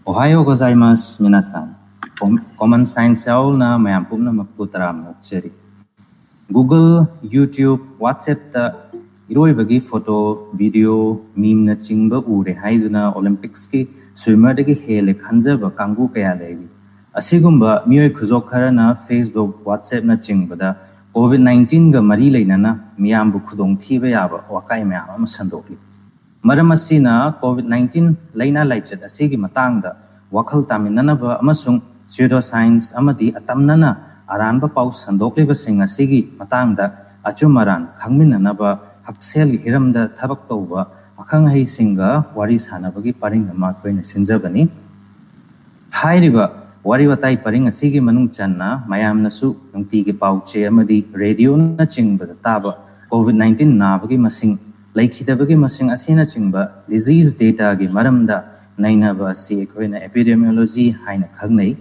Ohayo gozaimasu minasan. Common Science na mayam pumna makputaram nokcheri. Google, YouTube, WhatsApp ta iroi bagi photo, video, meme na chingba ure haiduna Olympics ki swimmer dagi hele khanjaba kangu kaya legi. Asigumba miyoi khuzok khara na Facebook, WhatsApp na chingba da COVID-19 ga mari leinana miyambu khudong thiba yaba wakai mayam ama sandokli. Maram asina COVID-19 laina laichat asigi matangda wakhal taminanaba amasung pseudoscience amadi atamnana aranba pau sandokliba sing asigi matangda achumaran khangminanaba haksel hiramda thabak tawba akhang hai singa wari sanabagi paring ama koina sinjabani hairiba wari watai paring asigi manung channa mayamnasu nungti gi pauche amadi radio na chingba taba COVID-19 nabagi masing laikhidabagi masing asina chingba disease data gi maramda nainaba asi koina epidemiology haina khangnei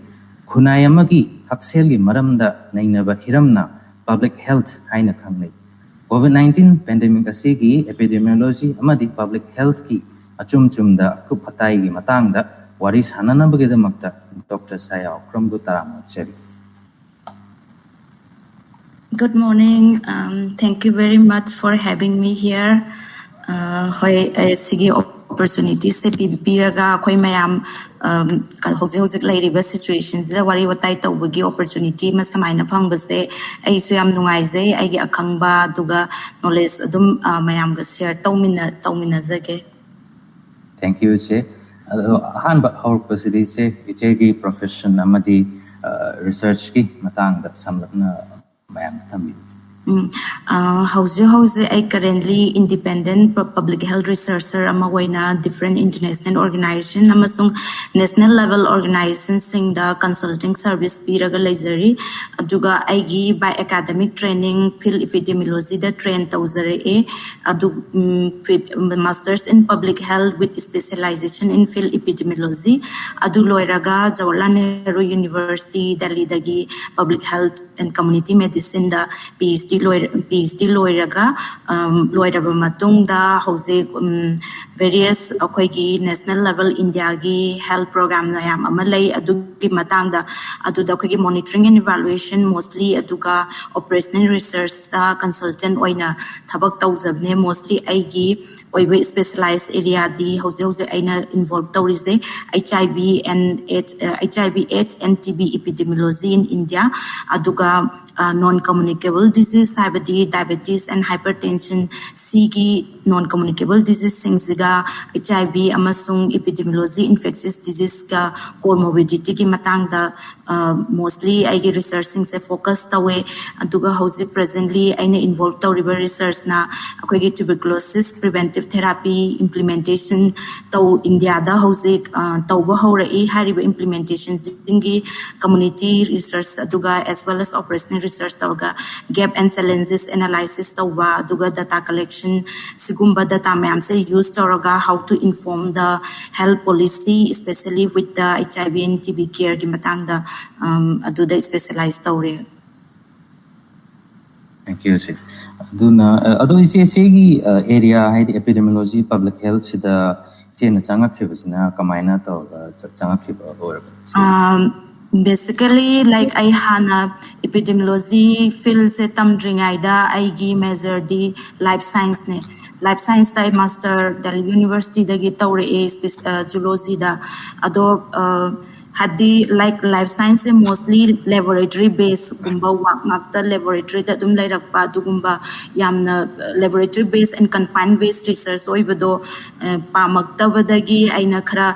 khunai amagi haksel gi maramda nainaba hiramna public health haina khangnei COVID-19 pandemic asigi epidemiology amadi public health ki achumchumda kuphatai gi matangda wari sananabagi damakta Dr. Saya Okram bu tarama cheri. Good morning. Thank you very much for having me here. Sigi opportunity se piraga koi mayam hojik lairiba situations da wari watai tawbagi opportunity ma samaina phangbase ai su yam nungaijai ai gi akhangba duga knowledge adum mayam ga share tawmina jage. Thank you che. Hanba our facility che ichegi profession amadi research ki matangda samlapna mayam thambi. I currently independent public health researcher amawaina different international organization amasung national level organizations sing the consulting service piraga laizari aduga aigi by academic training field epidemiology the train tawzare adu masters in public health with specialization in field epidemiology adu loiraga Jawaharlal Nehru University Delhi dagi public health and community medicine the PhD loiraga loiraba matungda hose various akoigi national level India gi health program na yam amalai adugi matangda aduda akoigi monitoring and evaluation mostly aduga operational research da consultant oina thabak tawjabne mostly aigi oibe specialized area di hose aina involved tawrise HIV and AIDS and TB epidemiology in India aduga non-communicable disease diabetes and hypertension sigi non-communicable disease singsiga HIV amasung epidemiology infectious disease ka comorbidity ki matangda mostly aigi research se focus tawe aduga house presently aina involved tawriba research na akoigi tuberculosis preventive therapy implementation taw India da house tawba haurai hariba implementation zingi community research aduga as well as operational research tawga gap and challenges analysis tawba aduga data collection sigumba data mayam se use tawga how to inform the health policy especially with the HIV and TB care ki matangda aduda specialized tawre. Thank you sir. Aduna adu isi area hai epidemiology public health sida chena changa khibusina kamaina tawga changa khiba or basically like I hana epidemiology field se tamdring aida aigi measure di life science ne life science tai master Delhi University dagi tawre zoology da ado hadi like life science mostly laboratory based gumba work ngakta laboratory da dum lairakpa dugumba yamna laboratory based and confined based research oibado pamakta badagi aina khara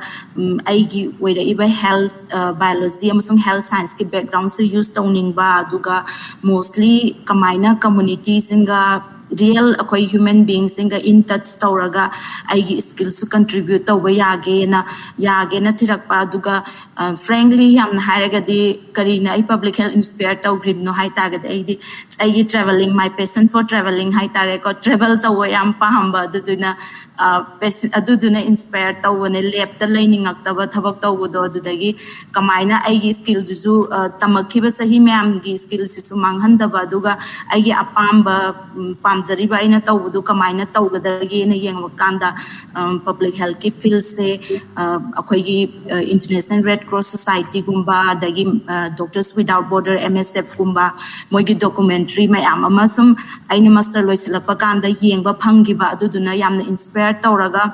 aigi wera iba health biology amasung health science ki background se use tawning ba aduga mostly kamaina community singa real akoi human beings inga in touch tawraga aigi skills to contribute tawba yage na thirakpa aduga frankly yamna haraga de karina I public health inspire tawgrib no hai taga de aigi traveling my passion for traveling hai tare ko travel tawwa yam pahamba duduna aduduna inspire tawone lab ta lainingak thabak tawudo adudagi kamaina aigi skills ju tamakhiba sahi mayam gi skills su manghandaba aduga aigi apamba pamjariba aina tawudu kamaina tawgadagi na yengwa kanda public health ki field se akoigi International Red Cross Society gumba dagi Doctors Without Border MSF gumba moigi documentary mayam amasum aina master loisilakpa kanda yengba phangiba aduduna yamna inspire tawraga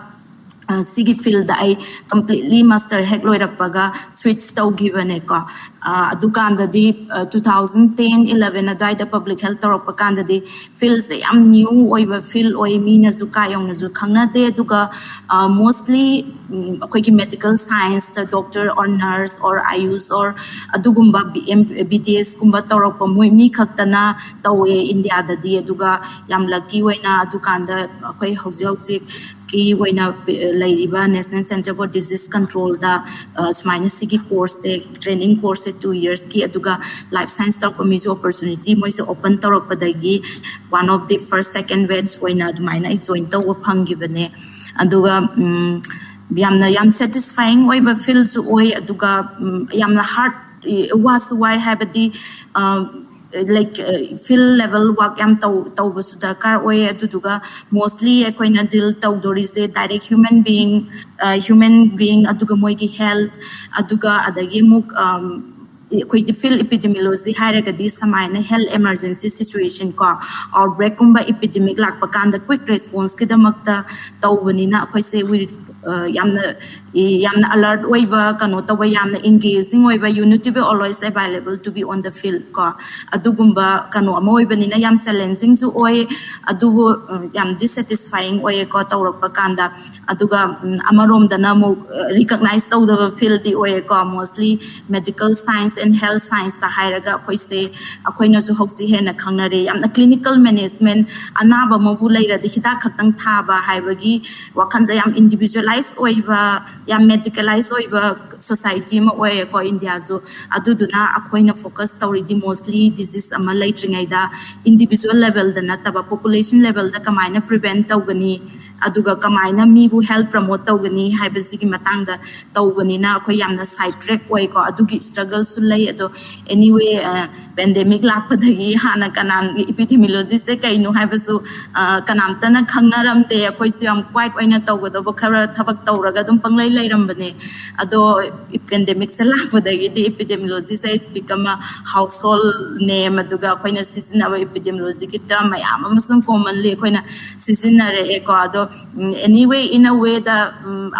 sigi field I completely master hek loirakpaga switch tawgibane ko adukanda di 2010-11 adaida public health tawrakpa kanda di field se am new oiba field oi mina zu kayong na zu khangna de aduga mostly akoigi medical science doctor or nurse or ayus or adugumba BTS kumba tawrakpa moi mi khaktana tawe India da di aduga yam lucky waina adukanda akoi hojik ki waina lairiba National Center for Disease Control da smaina sigi course training course 2 years ki aduga life science talk mizo opportunity moi se open talk padagi one of the first second batch waina admaina is join to phangibane aduga yam satisfying oiba feel su oi aduga yamna hard was why habadi like field level work am tau basu darkar oy aduga mostly ekoina deal tau dorise direct human being aduga moi gi health aduga adagi muk koi field epidemiology hairagadi samaina health emergency situation ko outbreak kumba epidemic lakpa kanda quick response kidamakta tawbanina akoi se we yamna alert oiba kano tawa yamna engaging oiba you need to be always available to be on the field ko adugumba kano amoiba nina yam challenging su oi adugo yam dissatisfying oi ko tawrakpa kanda aduga amarom dana mo recognize tawdaba field di oi ko mostly medical science and health science ta hairaga akoi se akoina su hokji hena khangnare yamna clinical management anaba mobu leira di hida khaktang thaba haibagi wakhanja yam individual oiba ya medicalize oiba society ma oy ko India zo aduduna akoina focus tawri di mostly disease ama laitringaida individual level da nataba population level da kamaina prevent tawgani aduga kamaina mi bu help promote tawgani haibasigi matangda tawgani na akoi yamna side track oy ko adugi struggle su lay ado anyway pandemic lakpadagi hana kanan epidemiologist se kaino haibasu kanamtana khangnaram te akoi su am quite oina tawgodo khara thabak tawraga dum panglai lairambane ado pandemic se lakpadagi the epidemiologist has become a household name aduga akoina seasonal epidemiology ki term mayam amasung commonly akoina seasonal ko ado anyway in a way the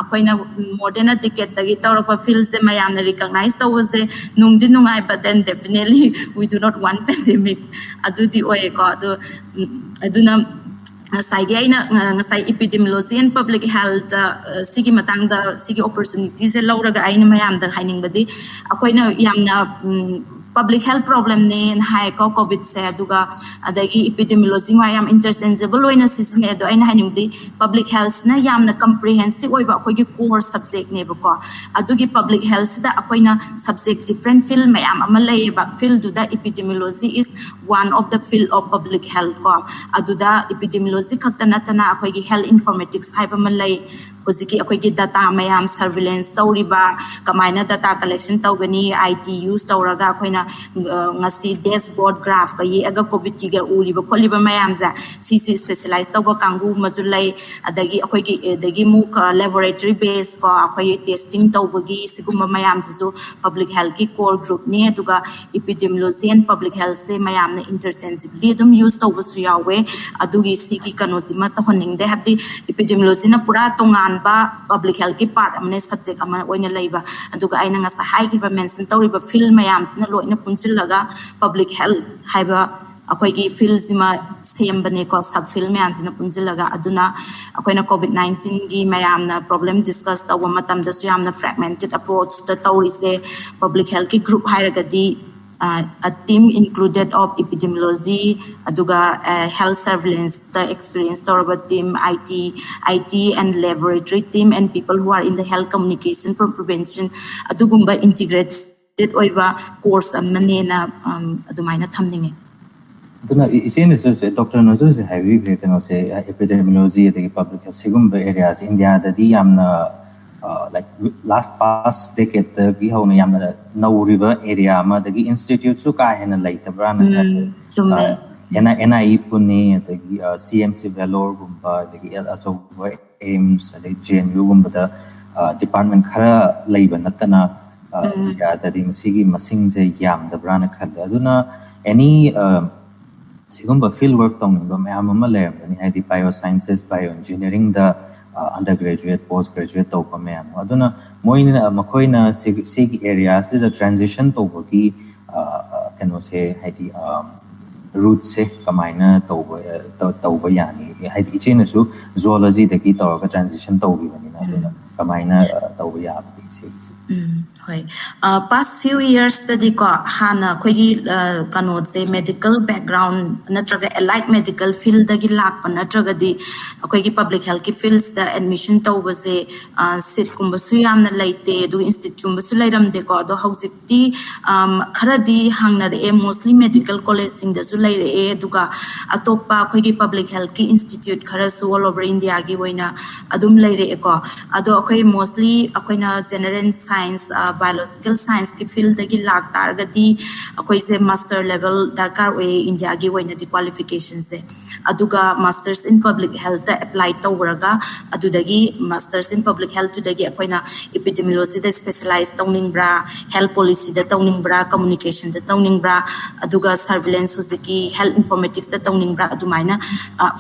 akoina modern decade tagi tawrapa field se mayam na recognize tawse nungdi nungai but then definitely we do not want pandemic adudi oy ko ado aduna Saigi aina ngasai epidemiology and public health sigi matangda sigi opportunities e lauraga aina mayam da haining badi akoina yamna public health problem ne hai ko COVID se aduga adagi epidemiology wa yam interchangeable oina season edo aina haining di public health na yamna comprehensive oiba akoigi core subject ne ba ko adugi public health da akoina subject different field mayam amalai ba field du da epidemiology is one of the field of public health ko aduda epidemiology khaktana tana akoigi health informatics haiba malai hojiki akoigi data mayam surveillance tawriba kamaina data collection tawgani IT use tawraga akoina ngasi dashboard graph ka ye aga COVID ki ga uriba kholiba mayam za CC specialized tawba kangu majulai adagi akoigi dagi mu laboratory based ko akoi testing tawbagi siguma mayam su public health ki core group ne aduga epidemiology and public health se mayam na interchangeably dum use tawba su yawe adugi sigi kanozima tahoning de habdi epidemiology na pura tongan ba public health ki part amne subject ama oina leiba aduga aina nga sahai ki mention tawriba field mayam sina loina punchilaga public health haiba akoigi field sima same bane ko sub field mayam sina punchilaga aduna akoina COVID-19 gi mayam na problem discuss tawa matam da su yamna fragmented approach the tawrise public health ki group hairagadi a team included of epidemiology, aduga health surveillance, the experience toraba team, IT and laboratory team, and people who are in the health communication for prevention, adugumba integrated oiba course manena adumaina thamninge. Duna isin is Dr. Nozu is heavy can say epidemiology the public health sigum areas India the yamna like last past decade the gihona yamna no river area ma the institute su ka hena later brana NIE puni the CMC Valor gumba the L aims the JNU gumba the department khara labor natana ya the sigi masing je yam the brana khala aduna any Sigumba field work tong ba mayam ama lermani haidi biosciences bioengineering the undergraduate postgraduate to pa mayam aduna moina makoina sig areas is a transition to bagi can say haidi root se kamaina to ba yani haidi chena su zoology de ki to transition to bi bani na aduna kamaina to ba ya past few years study ko hana khoi kanot se medical background natraga allied medical field dagi lakpa natraga di khoi gi public health ki fields da admission tawba se sit kumba su yamna laite du institute kumba su lairam de ko do hausikti khara di hangna re mostly medical college sing da su laire e duga atopa khoi gi public health ki institute khara su all over India gi waina adum laire e ko ado khoi mostly akoina general science biological science ki field dagi lag targati akoi se master level darkar we India gi waina di qualification se aduga masters in public health apply tawraga adudagi masters in public health dagi akoina epidemiology da specialize tawning bra health policy da tawning bra communication da tawning bra aduga surveillance huziki health informatics da tawning bra adumaina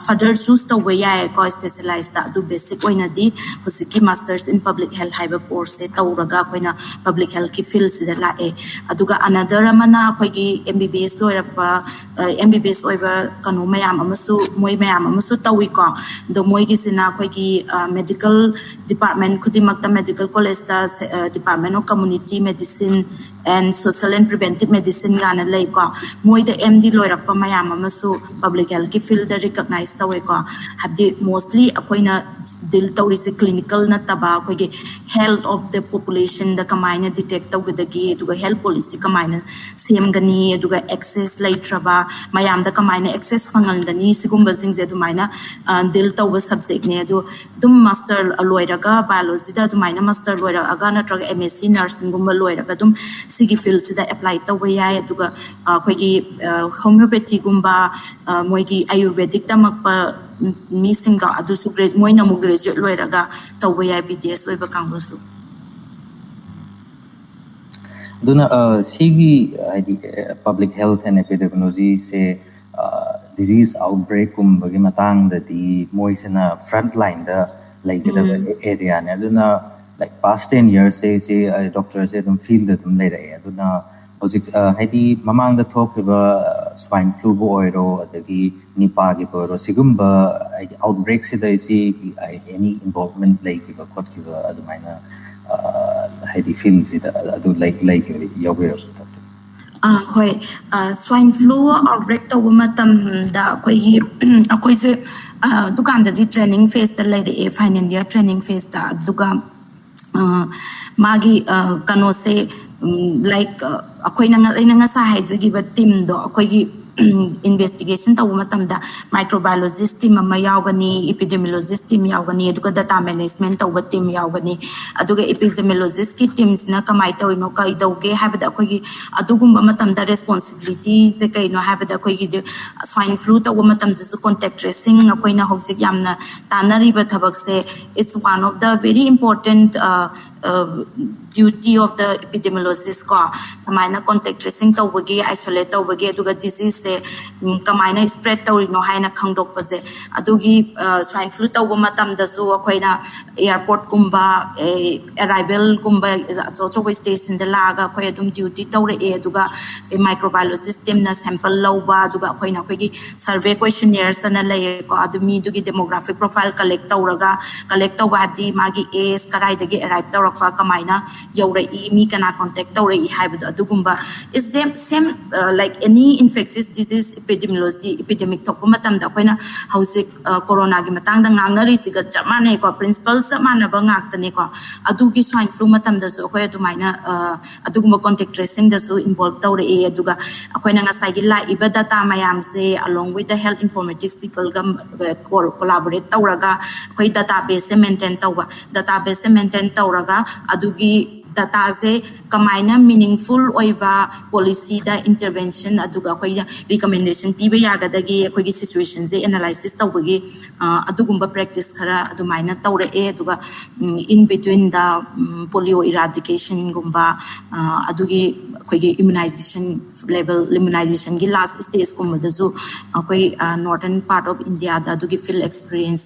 further choose to we ya ko specialize da adu basic waina di huziki masters in public health haiba course se tawraga akoina public health ki field sida la e aduga another amana khoi gi MBBS oirapa MBBS oiba kanu mayam amasu moi mayam amasu tawi ko do moi gi sina khoi gi medical department khudimakta medical college ta department of community medicine and social and preventive medicine gana lai ko moi the MD loirapa mayam amasu public health ki field da recognize tawi ko habdi mostly akoina dil tawri se clinical na taba khoi gi health of the population da kamaina detect tawgudagi duga health policy kamaina same gani duga access laitraba mayam da kamaina access pangal gani sigumba singze dumaina dil tawba subject ne du dum master loiraga biology da dumaina master loiraga aga natraga MSc nursing gumba loiraga dum sigi field sida apply tawba yai duga khoigi homeopathy gumba moigi ayurvedic tamakpa missing ga adu su moina mu graduate loiraga tawba yai BDS oiba kangusu Duna sigi public health and epidemiology say disease outbreak bagi matang da di moisena front line da like the area ne duna like past 10 years say doctors say dum field da dum later duna hojik haidi mamang da thok ba swine flu bo oiro adagi nipa gi bo sigumba outbreak se da any involvement like ba khot ki ba adumaina haidi fields ida adu like yawir hoi swine flu outbreak to matam da akoi se dukan da di training phase da lai de final year training phase da duga magi kano se like akoi nga sa haizagi ba team do akoi investigation tawu matamda microbiologist team ama yawgani epidemiologist team yawgani aduga data management tawu team yawgani aduga epidemiologist ki teams na kamai tawino kai dauge habada akogi adugumba matamda responsibilities se kai no habada akogi swine flu tawu matamda su contact tracing akoina hoksik yamna tanari ba thabak se it's one of the very important duty of the epidemiologist ko samaina contact tracing tawbagi isolate tawbagi aduga disease se kamaina spread tawri no haina khangdok pase adugi swine flu tawba matam da su akoina airport kumba arrival kumba so station de laga khoi adum duty tawre e aduga microbiologist team na sample lawba aduga akoina khoigi survey questionnaires na lay ko adumi dugi demographic profile collect tawba habdi magi age karai dagi arrive tawra narakpa kamaina yaurai mi kana contact taurai haibadu adugumba is same like any infectious disease epidemic thokpa matamda koina housik corona gi matangda ngangnari siga chamane ko principal samana ba ngaktane ko adugi swine flu matamda so ko adumaina adugumba contact tracing da so involved taurai aduga akoina ngasai gi la iba data mayam se along with the health informatics people collaborate tauraga koi database maintain tauba database maintain tauraga adugi data se kamaina meaningful oiba policy da intervention aduga koi recommendation piba yagadagi koi situation se analysis tawagi adugumba practice khara adumaina taura aduga in between the polio eradication gumba adugi koi immunization level immunization gi last stage gumba da so koi northern part of India da adugi field experience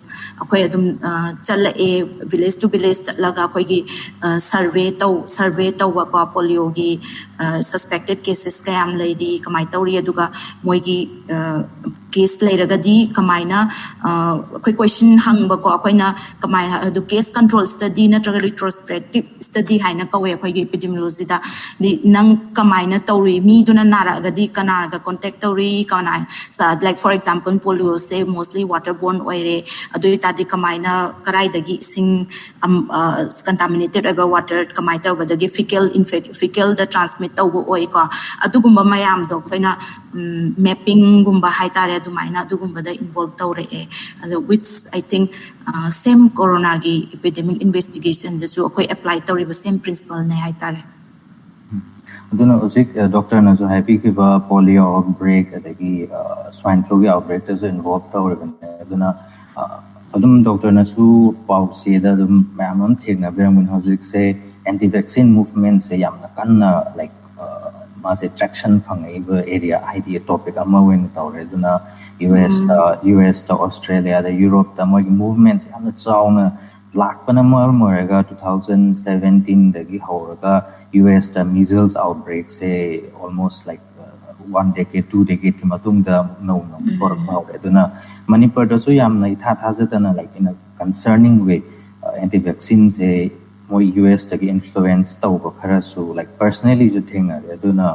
koi adum challa village to village laga koi survey tawa ko polio gi suspected cases kayam lady kamai tauri aduga moi gi case lairagadi kamaina koi question hangba ko akoina kamai adu case control study natraga retrospective study haina kawe koi gi epidemiology da di nang kamaina tauri mi duna naragadi kana ga contact tauri kana like for example polio say mostly waterborne oire adu itadi kamaina karai dagi sing contaminated over water kamai tawa dagi fecal the transmit tawa oi ko adugumba mayam do koina mapping gumba haitare adumaina adugumba da involved taure which I think same corona gi epidemic investigation jasu akoi apply taure same principle ne haitare aduna ojik doctor na so happy ki ba polio outbreak adagi swine flu gi outbreak da so involved taure aduna adum doctor na su pau se da dum mamam thengna beramun hojik se anti vaccine movement se yamna kanna like mas traction phangaiba area idea topic ama wen taure aduna US to Australia the Europe the moi movements yamna chauna lakpana marga 2017 dagi horaga US the measles outbreak say almost like 1 decade 2 decade ki matung da no for about aduna Manipur da so yamna itha thajatana like in a concerning way anti vaccines say moi US dagi influence tawba khara so like personally ju thinga aduna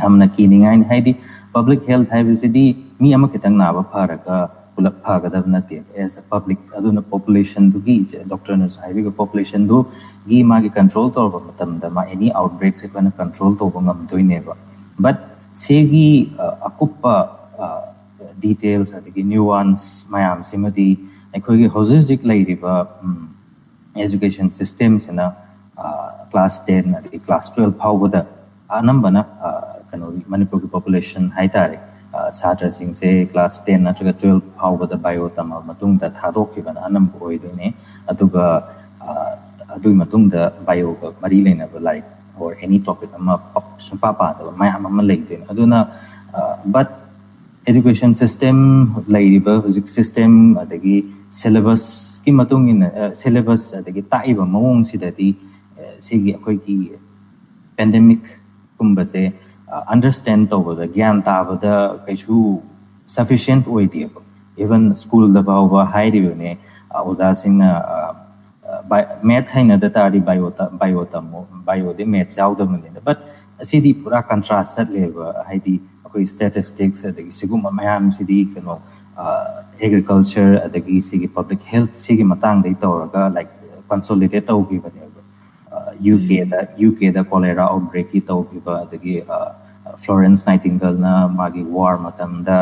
yamna kiningai haidi public health haibisidi mi ama kitang na ba pharaga pulak phagadab nate as a public aduna population du gi doctor na haibi population du gi magi control tawba matamda ma any outbreak se kana control tawba ngam doine ba but segi akupa details adigi nuance mayam simadi akhoi gi hojik lairiba education systems in a class 10 adigi class 12 phawada anambana kano Manipur population haitare Satra Singh say class 10 natraga 12 phawada bio tama matung da thadok kiban anam oidone aduga adui matung da bio ga mari lena like or any topic ama sumpa pa da mai ama leiden aduna but education system laiba physics system adagi syllabus ki matung in syllabus adagi taiba mawong sidati sigi akoi ki pandemic kumba se understand over the gyan ta the kaisu sufficient idea even school the ba high review ne oza sing maths haina da tari bio de maths yaw da mun but sidi pura contrast set level haidi akoi statistics the siguma mayam sidi kano agriculture the sigi public health sigi matang dei toraga like consolidate tau gi bane UK the cholera outbreak ki tau gi ba the Florence Nightingale na magi war matam da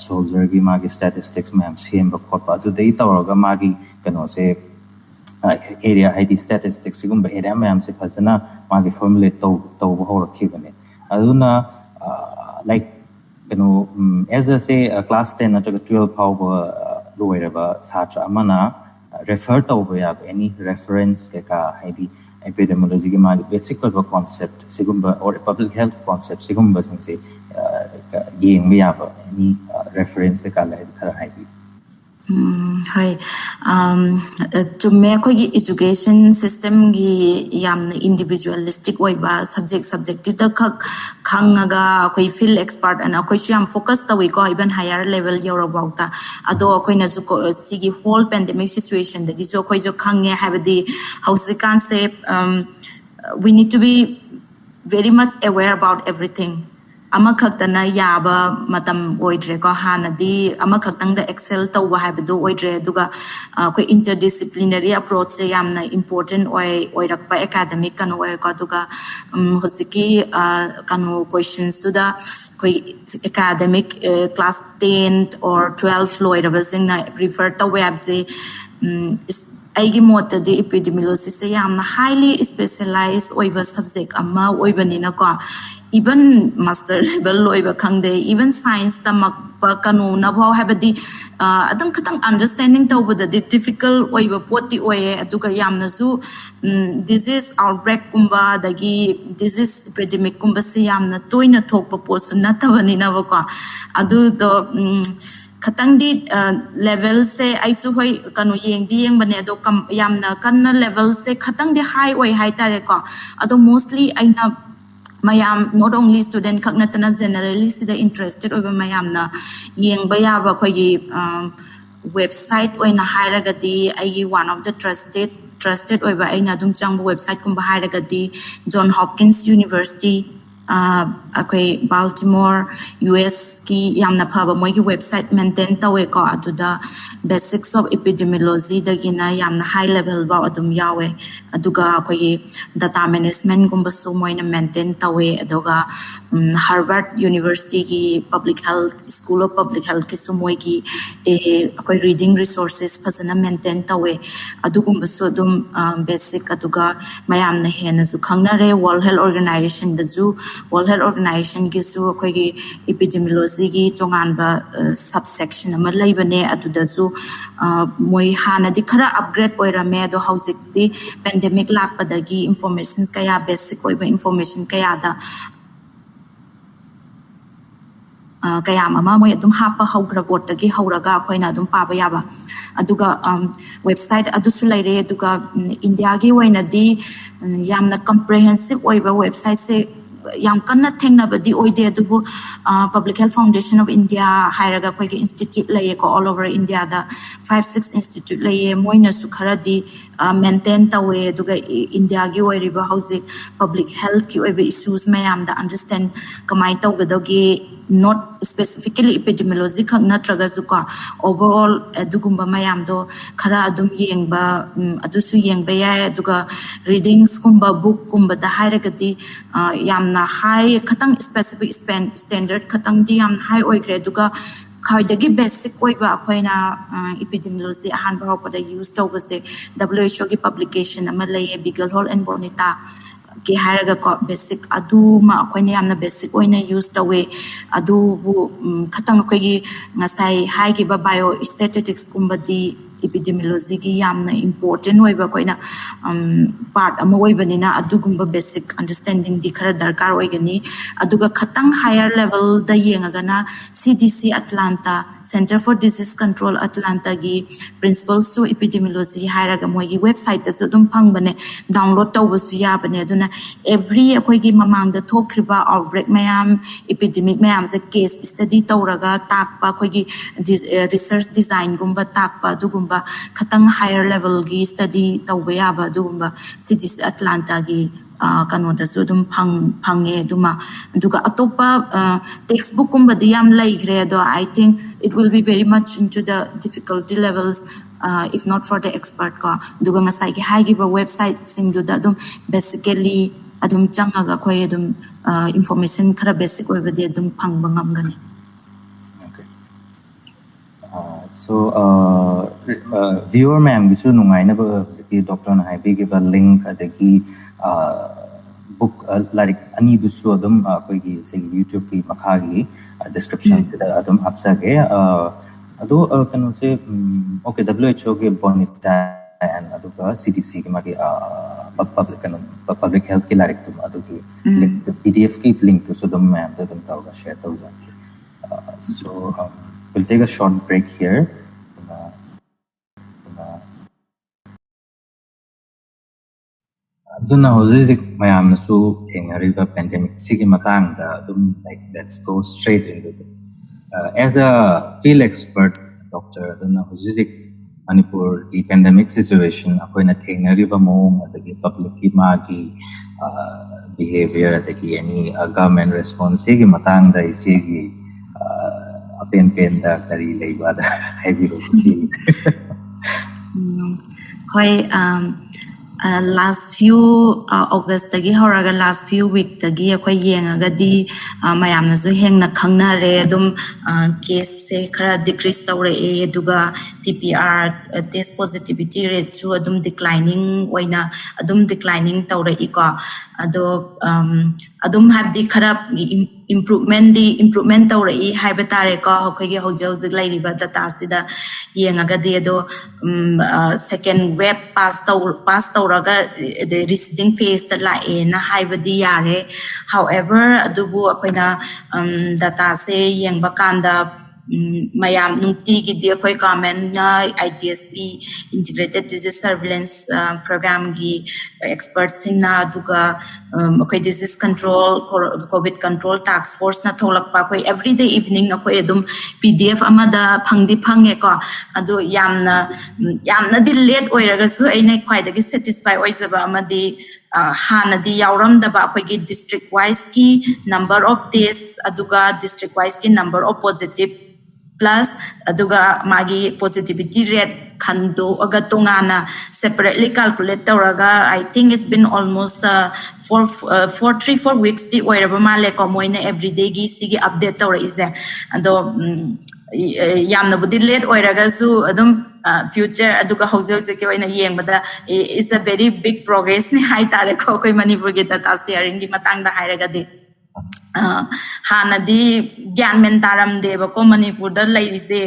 soldier gi magi statistics ma'am same ba khotpa tu dei tawraga magi kano se area ID statistics sigumba area ma'am se phasana magi formulate to horakhi bane aduna like kano as I say class 10 na 12 power loiraba satra amana refer to ya any reference ka ID epidemiology ki magi basic concept sigumba or public health concept sigumba sing se yeng mi ya any reference ka la khara hai Hi. To me, education system gi yam individualistic way ba subjective da khangaga koi feel expert and koi sham focus ta we ko even higher level yoro bauta ado koi na su ko sigi whole pandemic situation da jo koi jo khangye have the house can say we need to be very much aware about everything. Amakhaktana yaba matam oidre ko hanadi amakhaktang da excel tawwa habdo oidre duga ko interdisciplinary approach se yamna important oirakpa academic kan oy ko duga hosiki kanu questions to the ko academic class 10 or 12 loirabasing na refer to webse aigi mota the epidemiologist se yamna highly specialized oiba subject amma oibanina ko even master level loiba khangde even science tamak pa kanu na bhaw habadi adang khatang understanding tawbada the difficult oiba poti oye aduga yamna su disease outbreak kumba dagi disease epidemic kumba se yamna toina thokpa posu natabani na ko adu do khatang di level se aisu hoi kanu yeng bane do yamna kanna level se khatang di high oi high tare ko ado mostly aina mayam not only student kaknatana generally sida interested over mayam na yeng bayaba khoi website oina hairagadi ai one of the trusted over aina dum chang website kum hairagadi John Hopkins University akoi Baltimore US ki yamna phaba moi ki website maintain tawe ko atuda basics of epidemiology dagina yamna high level ba adum yawe aduga koi data management gumba su moina maintain tawe aduga Harvard University ki public health school of public health ki su moi ki akoi reading resources phasana maintain tawe adugumba su adum basic aduga mayam na hena su khangnare World Health Organization da zu World Health Organization ki su akoi ki epidemiology ki tonganba subsection ama laibane atuda su moi hana di khara upgrade oirame do housing di pandemic lakpadagi information kaya basic oiba information kaya da kaya mama moi adum hapa haugra gotagi hauraga khoina adum paba yaba aduga website adusu laire aduga India gi waina di yamna comprehensive oiba website se yam kanna thengna badi oide adubu Public Health Foundation of India hairaga khoi ki institute laye ko all over India da 5-6 institute laye moina su khara di maintain tawe aduga India gi oiriba housing public health ki oiba issues mayam da understand kamai tawgadogi not specifically epidemiology khak natraga su ka overall adugumba mayam do khara adum yengba adusu yengba ya aduga readings kumba book kumba da hairagati yamna high khatang specific standard khatang di yam high oigre aduga khaidagi basic oiba akhoina epidemiology ahan bharopada use tawbase WHO ki publication ama laye Beagle Hall and Bonita ki haraga ko basic adu ma akoina yamna basic oina use tawe adu bu khatang ko gi ngasai hai gi ba bio statistics kumbadi epidemiology gi yamna important oiba koina part ama oibanina adugumba basic understanding di khara darkar oigani aduga khatang higher level da yengagana CDC Atlanta Center for Disease Control Atlanta gi principles to epidemiology hairaga moi gi website ta sudum phangbane download tawbasu yabane aduna every akoi gi mamang da thokriba outbreak mayam epidemic mayam se case study tawraga takpa akoi gi research design gumba takpa dugumba khatang higher level gi study tawba yaba dugumba CDC Atlanta gi kano da sudum phange duma duga atopa textbook kumba diam laigre do I think it will be very much into the difficulty levels if not for the expert ka duga ngasai ki hai gi website sing du da dum basically adum changaga khoi adum information khara basic oiba de adum phangba ngamgani. So viewer ma'am gisu nungai na ba ki doctor na hai gi ba link adagi book like ani busu adum koi gi se YouTube ki makha gi description se adum apsa ge ado kanu se okay WHO ge bonita and aduga CDC ki magi public health ki larik tum adu ki link PDF ki link to so dum ma'am dum ta share 1000 so we'll take a short break here Aduna hojik mayam su thengariba pandemic sigi matang da like let's go straight into it. As a field expert doctor aduna hojik Manipur the pandemic situation akoina thengariba mong adagi public ki magi behavior adagi any government response sigi matang da isigi apen pen da kari leiba da haibiro si. Last few August tagi horaga last few week tagi akwai yengaga di mayamna zu hengna khangna re adum case se khara decrease tawre e duga TPR test positivity rate su adum declining oina adum declining tawre e ko ado adum have the khara improvement tawre e haibatare ko hokhigi hojik lairiba data sida yengaga di ado second wave pass tawraga the receding phase ta la e na haibadi yare. However adubu akoina data se yengba kanda mayam nungti gi di akoi comment na ITSP integrated disease surveillance program gi experts sing na duga akoi disease control COVID control task force na tholak pa akoi everyday evening akoi adum PDF amada phangdi phange ko adu yamna di late oiraga su aina khwaidagi satisfy oizaba amadi hanadi yauram daba akoi gi district wise ki number of days aduga district wise ki number of positive plus aduga magi positivity rate khando aga tongana separately calculate tawraga I think it's been almost 3-4 weeks di oiraba male ko moina everyday gi sigi update tawra is there ado yamna budi late oiraga su adum future aduga hojik ke oina yengbada is a very big progress ni hai tare ko koi Manipur gi data sharing gi matang da hairaga di hanadi gyan men taram deba ko Manipur da laise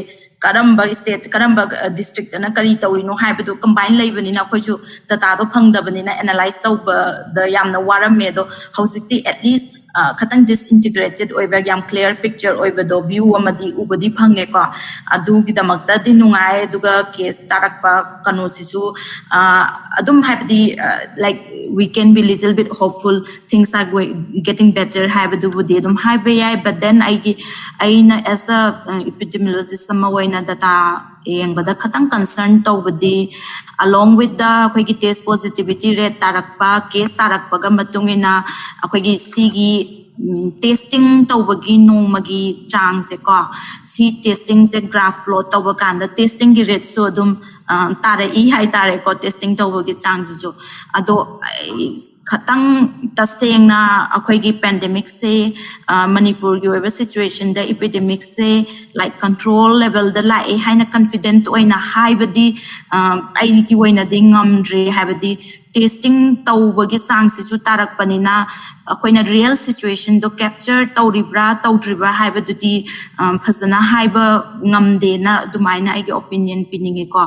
karamba state karamba district na kari tawino haibadu combine laibani na khoisu data do phangdabani na analyze tawba da yamna warame do hojikti at least khatang disintegrated oiba yam clear picture oiba do view amadi ubadi phange ko adu gi damakta di nungai duga case tarakpa kanu sisu adum happy like we can be little bit hopeful things are getting better haibadu budi adum haibai but then I as a epidemiologist samawaina data and but the khatang concern tawbadi along with the akoigi test positivity rate tarakpa case tarakpa ga matungina akoigi sigi testing tawbagi nomagi chang se ko si testing se graph plot tawba kanda testing gi rate so adum tare I hai tare ko testing tawbagi chang ju ado khatang taseng na akoigi pandemic se Manipur gi oiba situation the epidemic se like control level the la e haina confident oina haibadi ai ki oina ding ngamdre haibadi testing tawbagi sang si chu tarak panina akoina real situation do capture tawribra tawdribra haibadi phasana haiba ngamde na dumaina ai opinion piningi ko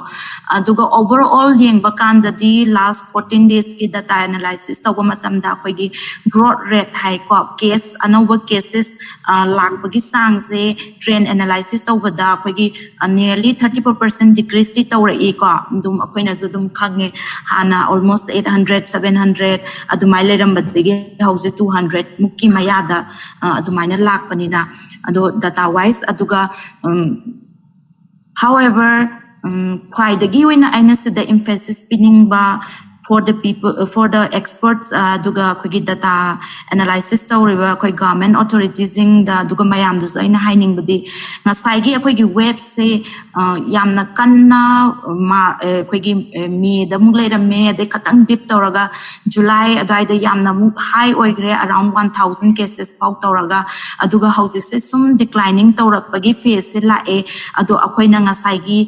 aduga overall yengba kanda di last 14 days ki data analysis tawba matam da akoigi growth rate high ko case anova cases lakbagi sang se trend analysis tawba da akoigi nearly 34% decrease ti tawra e ko dum akoina zu dum khange hana almost 800 700 adumai lerambadigi hause 200 mukki mayada adumaina lakpanina ado data wise aduga however khwaidagi oina aina se the emphasis pinning ba for the people for the experts duga khoi data analysis tawriba khoi government authorities ing da duga mayam du aina haining budi ngasai gi khoi gi web se yamna kanna ma khoi gi me da mulai ra me de khatang dip tawraga July adai da yamna mu high oigre around 1000 cases pau tawraga aduga houses se sum declining tawrak bagi phase se la e adu akhoi na ngasai gi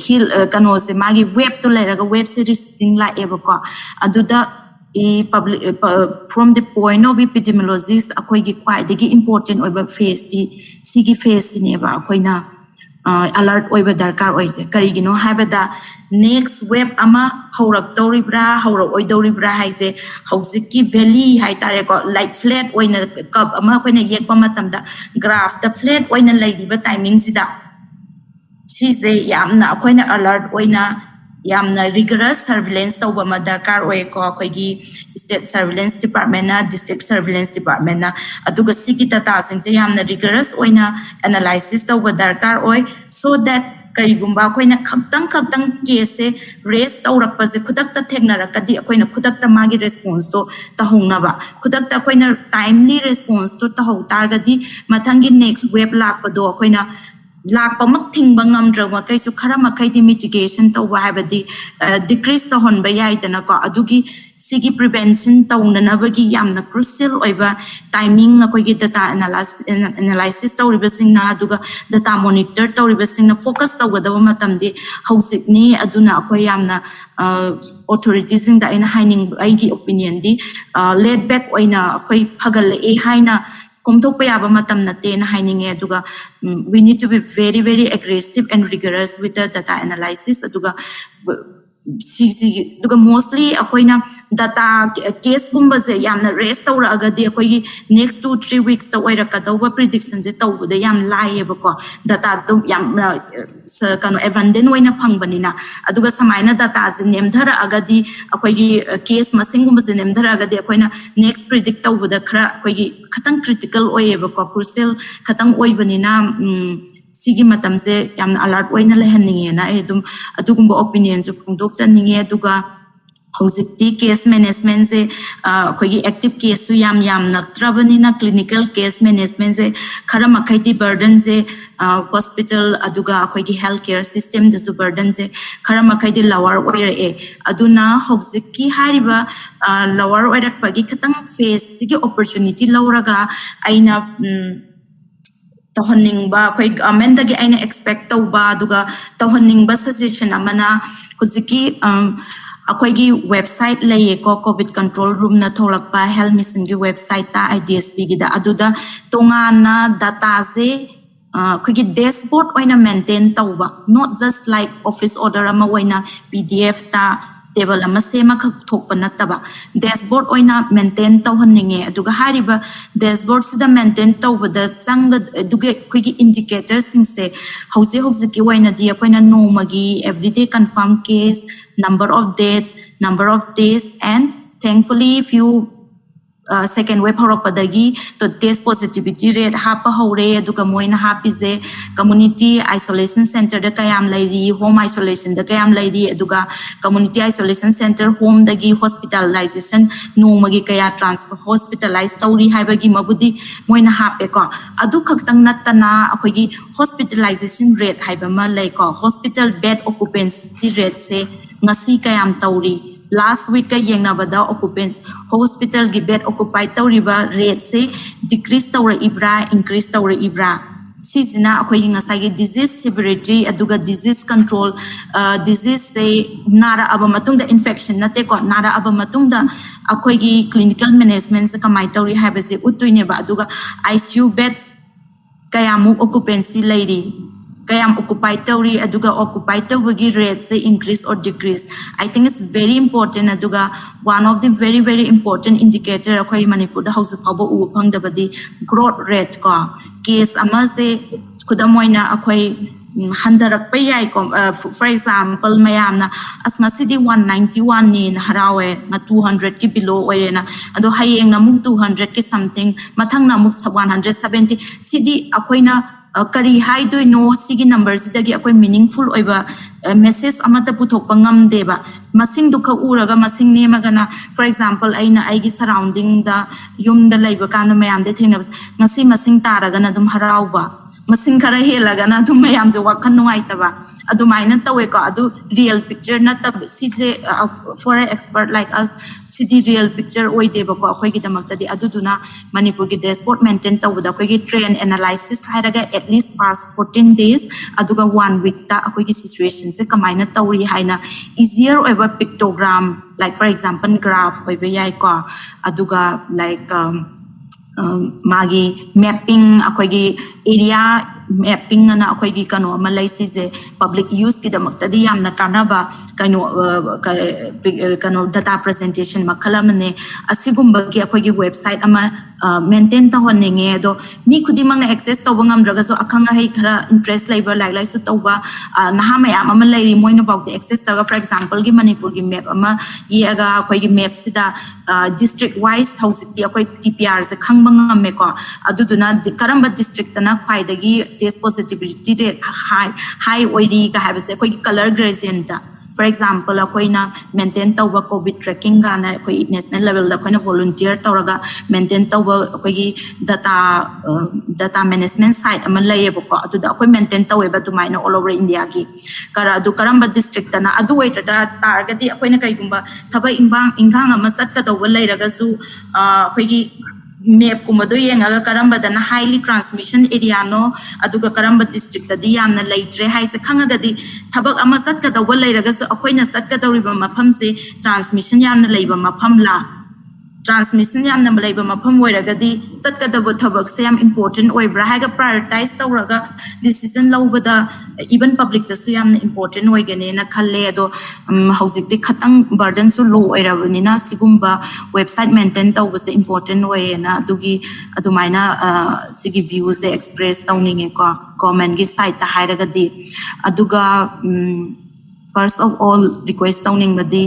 hil kano se magi web to leraga web series thing la ebako aduda public from the point of epidemiologist akoi gi kwai digi important oiba phase ti sigi phase ni ba akoi na alert oiba darkar oise karigino habada next web ama horak doribra horak oi doribra haise hausiki valley hai tare ko light flat oina kap ama koina yekpa matamda graph the flat oina laidiba timing sida sise yamna koina alert oina yamna rigorous surveillance tawba ma darkar oy ko akoigi state surveillance department na district surveillance department na aduga sigi data sing se yamna rigorous oina analysis tawba darkar oy so that karigumba akoina khakdang case raise tawrakpa se khudakta thegnarakadi akoina khudakta magi response to tahongnaba khudakta akoina timely response to taho targadi mathangi next wave lakpado akoina lakpa mak thingba ngamdrawa kaisu khara makai di mitigation tawba habadi decrease to honba yaidana ko adugi sigi prevention tawnanabagi yamna crucial oiba timing akoigi data analysis tawribasing na aduga data monitor tawribasing na focus tawgadaba matamdi hausikni aduna akoi yamna authorities in the in hining aigi opinion di laid back oina akoi phagal e haina komthokpa yaba matam nate na hining e aduga we need to be very aggressive and rigorous with the data analysis aduga mostly akoina data case gumba se yamna raise tawra agadi akoigi next 2-3 weeks ta oira kadauba predictions se tawbuda yam laieba ko data do yam kano abundant oina phangbanina aduga samaina data se nemdhara agadi akoigi case masing gumba se nemdhara agadi akoina next predict tawbuda khara akoigi khatang critical oieba ko crucial khatang oibanina sigi matamse yamna alert oina lehanninge na edum adugumba opinion su phungdok chaninge aduga hojikti case management se khogi active case su yam natrabani na clinical case management se khara makhaiti burden se hospital aduga khogi healthcare system su burden se khara makhaiti lower oira e aduna hojikki hariba lower oira pagi khatang face sigi opportunity lawraga aina Tohoningba koi amenda gi aina expect tawba aduga tohoningba suggestion amana huziki akoigi website laye ko covid control room na tholakpa health mission gi website ta IDSP gi da aduda tongana data se akoigi dashboard oina maintain tawba not just like office order ama oina PDF ta table ama sema khak thokpa nataba dashboard oina maintain tawhanninge aduga hariba dashboard sida maintain tawbada sang aduga khoigi indicators sing se hausi ki oina di akoina nomagi everyday confirm case number of death number of days and thankfully few second wave horakpadagi to test positivity rate hapa hore aduga moina hapize community isolation center da kayam lairi home isolation da kayam lairi aduga community isolation center home dagi hospitalization nomagi kaya transfer hospitalized tawri haibagi mabudi moina hape ko adu khaktang natana akogi hospitalization rate haiba ma lai ko hospital bed occupancy rate se ngasi kayam tawri last week ka yengnabada occupant hospital gi bed occupied tawriba rate se decrease tawra ibra increase tawra ibra sisina akhoi ngasai disease severity aduga disease control disease se nara aba matungda infection nate ko nara aba matungda akhoi gi clinical management se kamai tawri habase utuine ba aduga ICU bed kayamu occupancy lady kayam occupied tawri aduga occupied tawgi rate se increase or decrease. I think it's very important aduga one of the very important indicator akhoi Manipur da house phaba u phangdabadi growth rate ko case ama se kudamoina akhoi handarak pa yai ko for example mayamna asma city 191 ni harawe na 200 ki below oirena ado hayeng na muk 200 ki something mathang na muk 170 city akoina kari hai do no sigi numbers dagi akoi meaningful oiba message amata puthokpa ngamdeba masing dukha uraga masing ne magana for example aina aigi surrounding da yum da laiba kana mayam de thengna ngasi masing taraga na dum harauba masing khara helaga na dum mayam je wakhan nuai taba adu maina tawe ko adu real picture na tab sije for an expert like us city real picture oi deba ko akoi gi damakta di adu duna Manipur gi dashboard maintain tawda akoi gi train analysis hairaga at least past 14 days aduga 1 week ta akoi gi situation se kamaina tawri haina easier oiba pictogram like for example graph oiba yai ko aduga like magi mapping akoigi area mapping ana akhoi gi kano ma lai si je public use ki damak tadi yamna kanaba kano data presentation makhala mane asigumba gi akhoi gi website ama maintain ta honinge do mi khudi mang access to bangam raga so akhanga hai khara interest labor lai su tawba naha mayam ama lai moina about the access ta for example gi Manipur gi map ama yaga akhoi gi map sida district wise house ti akhoi TPR se khangba ngame ko aduduna karamba district na khwaidagi test positivity rate high oiri ka have se akhoi color gradient for example akoina maintain tawba covid tracking gana akoi national level da akoina volunteer tawraga maintain tawba akoi data management site ama layebo ko adu da akoi maintain taweba tumaina all over India gi kara adu karamba district na adu waita da target akoina kai gumba thaba ingang ama sat ka tawba layraga su akoi gi map kumado yengaga karamba dana highly transmission area no aduga karamba district da yamna laitre hai se khanga di thabak ama sat ka dawal lairaga so akoina sat ka dawriba mafam se transmission yamna laiba mafam la transmission yamna laiba mafam oiraga di sat ka daw thabak se yam important oibra ha ga prioritize tawraga decision lawbada even public da su yamna important oigane na khalle ado housing di khatang burden su low oirabani na sigumba website maintain tawbase important way na adugi adumaina sigi views express tawninge ko comment gi site ta hairaga di aduga first of all request tawning badi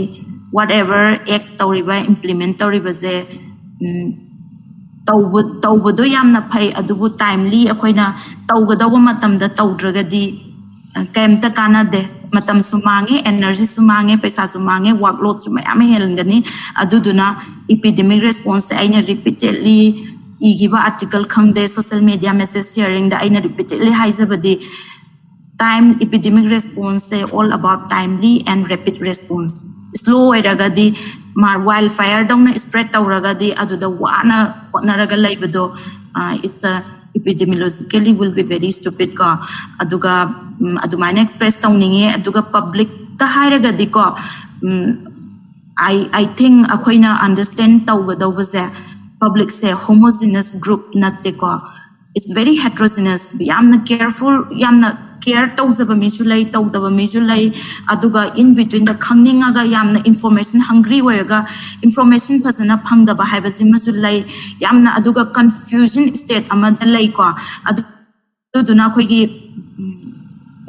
whatever act tawriba implement tawriba je tawbudo yamna phai adubu timely akoina tawgadawa matamda tawdragadi kaimta kanade matam sumange energy sumange paisa sumange workload sumaya me helngani aduduna epidemic response aina repeatedly igiba article khangde social media message sharing da aina repeatedly haizabadi time epidemic response all about timely and rapid response slow eragadi mar wildfire dong spread tawragadi aduda wana khonaraga laibado it's a epidemiologically will be very stupid ka aduga adumana express tawninge aduga public ta hairagadi ko I think akoina understand tawgadawse public se homogeneous group natte ko it's very heterogeneous yamna careful yamna care tawzaba misulai tawdaba misulai aduga in between the khangninga yamna information hungry wayga information phasana phangdaba haibasi masulai yamna aduga confusion state amada lai ko aduna khoigi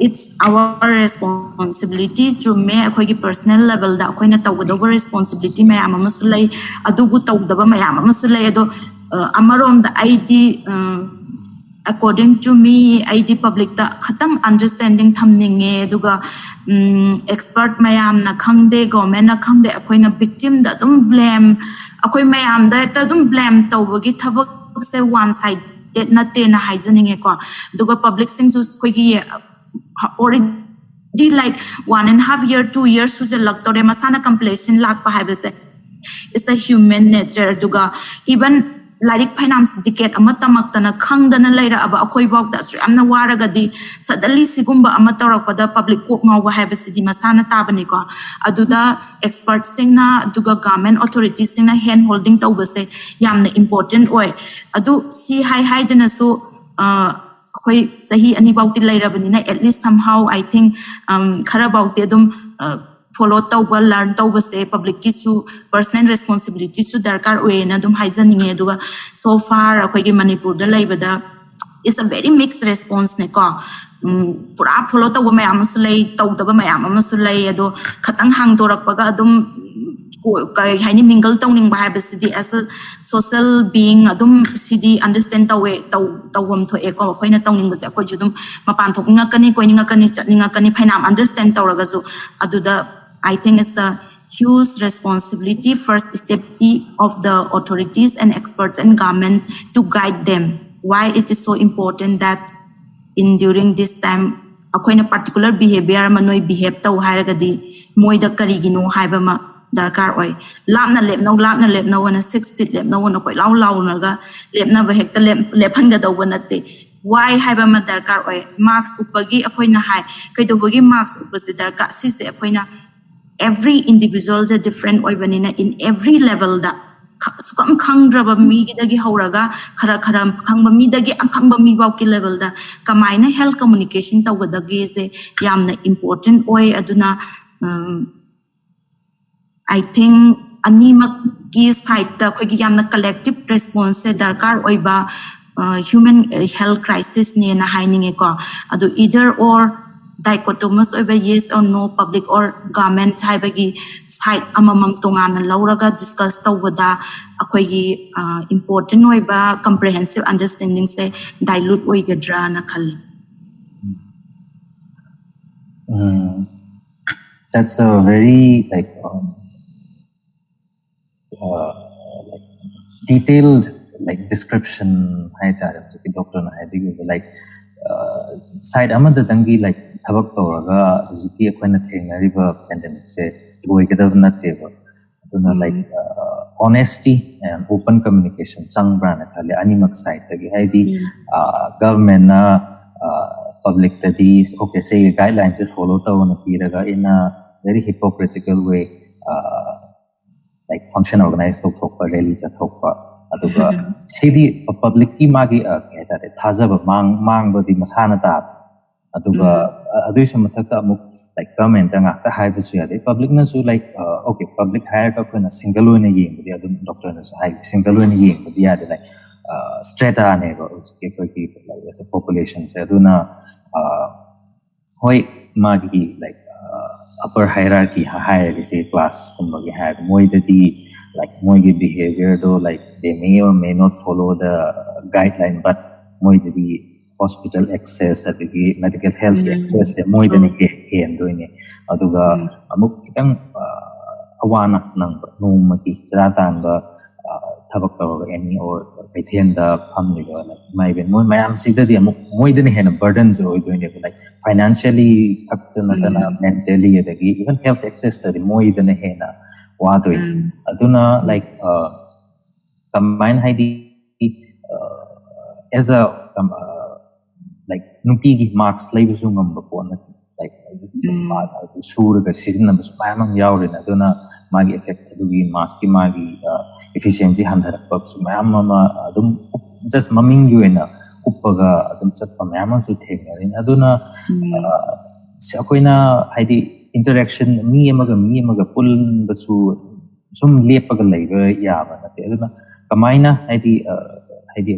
it's our responsibility to me akoigi personal level da akoina tawgadawa responsibility mayam masulai adugu tawdaba mayam masulai ado amarom the ID according to me ID public ta khatang understanding thamninge duga expert mayam na khangde government na khangde akoina victim da dum blame akoi mayam da ta dum blame tawbagi thabak se one sided na te na haizaninge ko duga public sing su koigi already like 1.5 year 2 years su je lagtore masana complacent lag pa haibase it's a human nature duga even like finance decade amatamakta khangdana laira aba akoi bok da amna waragadi sadali sigumba amatarakpada public court ngawa habesidi masana tabani ko aduda experts singna aduga government authorities singna hand holding tawbase yamna important oi adu si high dana so akoi sahi ani bauti lairabani na at least somehow I think khara bauti adum follow tawba learn tawba se public ki su personal responsibility su darkar we na dum haizaninge duga so far akoigi Manipur da laibada is a very mixed response ne ko pura follow tawba mayam sulai tawdaba mayam sulai ado khatang hang dorakpaga adum kai haini mingle tawning ba habesidi as a social being adum cd understand tawe tawam tho eko koina tawning ba se ko judum mapan thokninga kani koininga kani chatninga kani phainam understand tawraga su aduda I think it's a huge responsibility first step of the authorities and experts and government to guide them why it is so important that in during this time akoina particular behavior manoi behave taw hairagadi moida karigino haiba ma darkar oi lapna lepno wana 6 feet lepno wana koi law naga lepna ba hekta lephan ga daw natte why haiba ma darkar oi marks upagi akoina hai kaidobagi marks upasi darkar si se akoina every individual is a different oibanina in every level da sukam khangraba mi gidagi hauraga khara khangba mi dagi akhangba mi bawki level da kamaina health communication tawgadagi se yamna important oi aduna I think animak gi side ta khoi gi yamna collective response se darkar oiba human health crisis ne na haining ko adu either or dichotomous oiba yes or no public or government haibagi side amamam tongana lauraga discuss tawada akhoi gi important oiba comprehensive understanding se dilute oigadra na khali. That's a very detailed description doctor side amada dangi thabak toraga hujiki akhona thengnariba pandemic se loigadav natteba aduna honesty and open communication changbra na khale animak side tagi haidi government na public tadi okay say guidelines follow tawna piraga in a very hypocritical way function organized to thokpa rally cha thokpa aduga sidi public ki magi ketare thajaba mangba di masana ta aduga adui samathaka amuk government nga ta haiba su yade public na su okay public hire ka kona single one yeng di adu doctor na su hai single one yeng di yade strata ne go ke ko ki as a population se aduna hoi magi upper hierarchy higher say class kumbagi had moidati moigi behavior though they may or may not follow the guideline but moidati hospital access at the medical health access moidani hen doine aduga amuk kitang awana nang numati tratan ba thabak tawa any or paithen da family mai ben moi mayam sidadi amuk moidani hen burdens oi doine financially mentally even health access to the moidani hena wadoi aduna combine haidi as a nutigi marks labusum ngamba pona sure ga season numbers pamang yawrina aduna magi effect adugi mask ki magi efficiency handarak su mama adum just maming yuena uppaga adum chatpa mayam su thengari aduna akoina haidi interaction mi amaga pul basu sum lepaga leiba yaba nate aduna kamaina haidi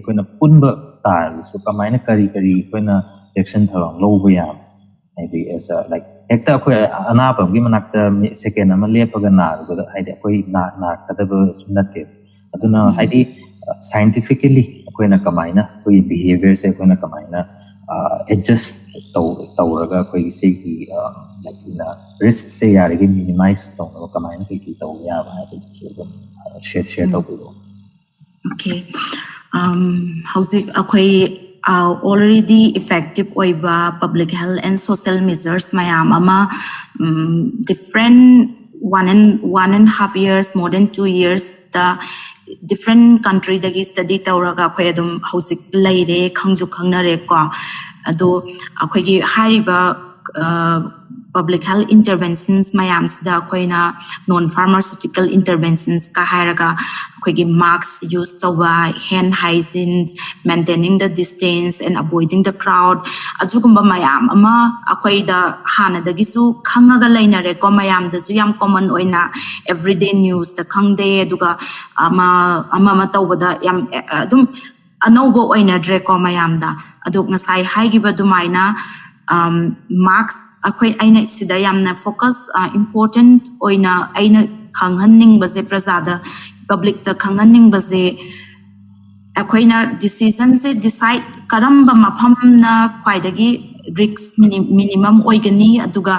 akoina punba tar su kamaina kari akoina action tharang loba yam haidi as a hekta akoi anaba gi manakta second ama lepaga na haidi akoi na kadaba sunate aduna haidi scientifically akoina kamaina koi behavior se akoina kamaina adjust tawraga koi se ki risk se yarigi minimize tawna kamaina ki taw ya ba share tawbo. Okay, how's akoi already effective oiba public health and social measures mayam ama different 1.5 years more than 2 years the different country dagi study tawraga khoi adum hauzik leire khangju khangnare ko ado akhoi gi hariba public health interventions mayam sida khoina non pharmaceutical interventions ka haraga khoi gi masks use tawa hand hygiene maintaining the distance and avoiding the crowd ajugumba mayam ama akhoi da hana dagi su khangaga leinare ko mayam da su yam common oina everyday news da khangde aduga ama tawbada yam adum anaubo oina dre ko mayam da adu ngasai haigiba dumaina marks akhoi aina sida yamna focus important oina aina khanghanning baze prasada public ta khanghanning baze akhoina decision se decide karamba mapham na khwaidagi risk minimum oigani aduga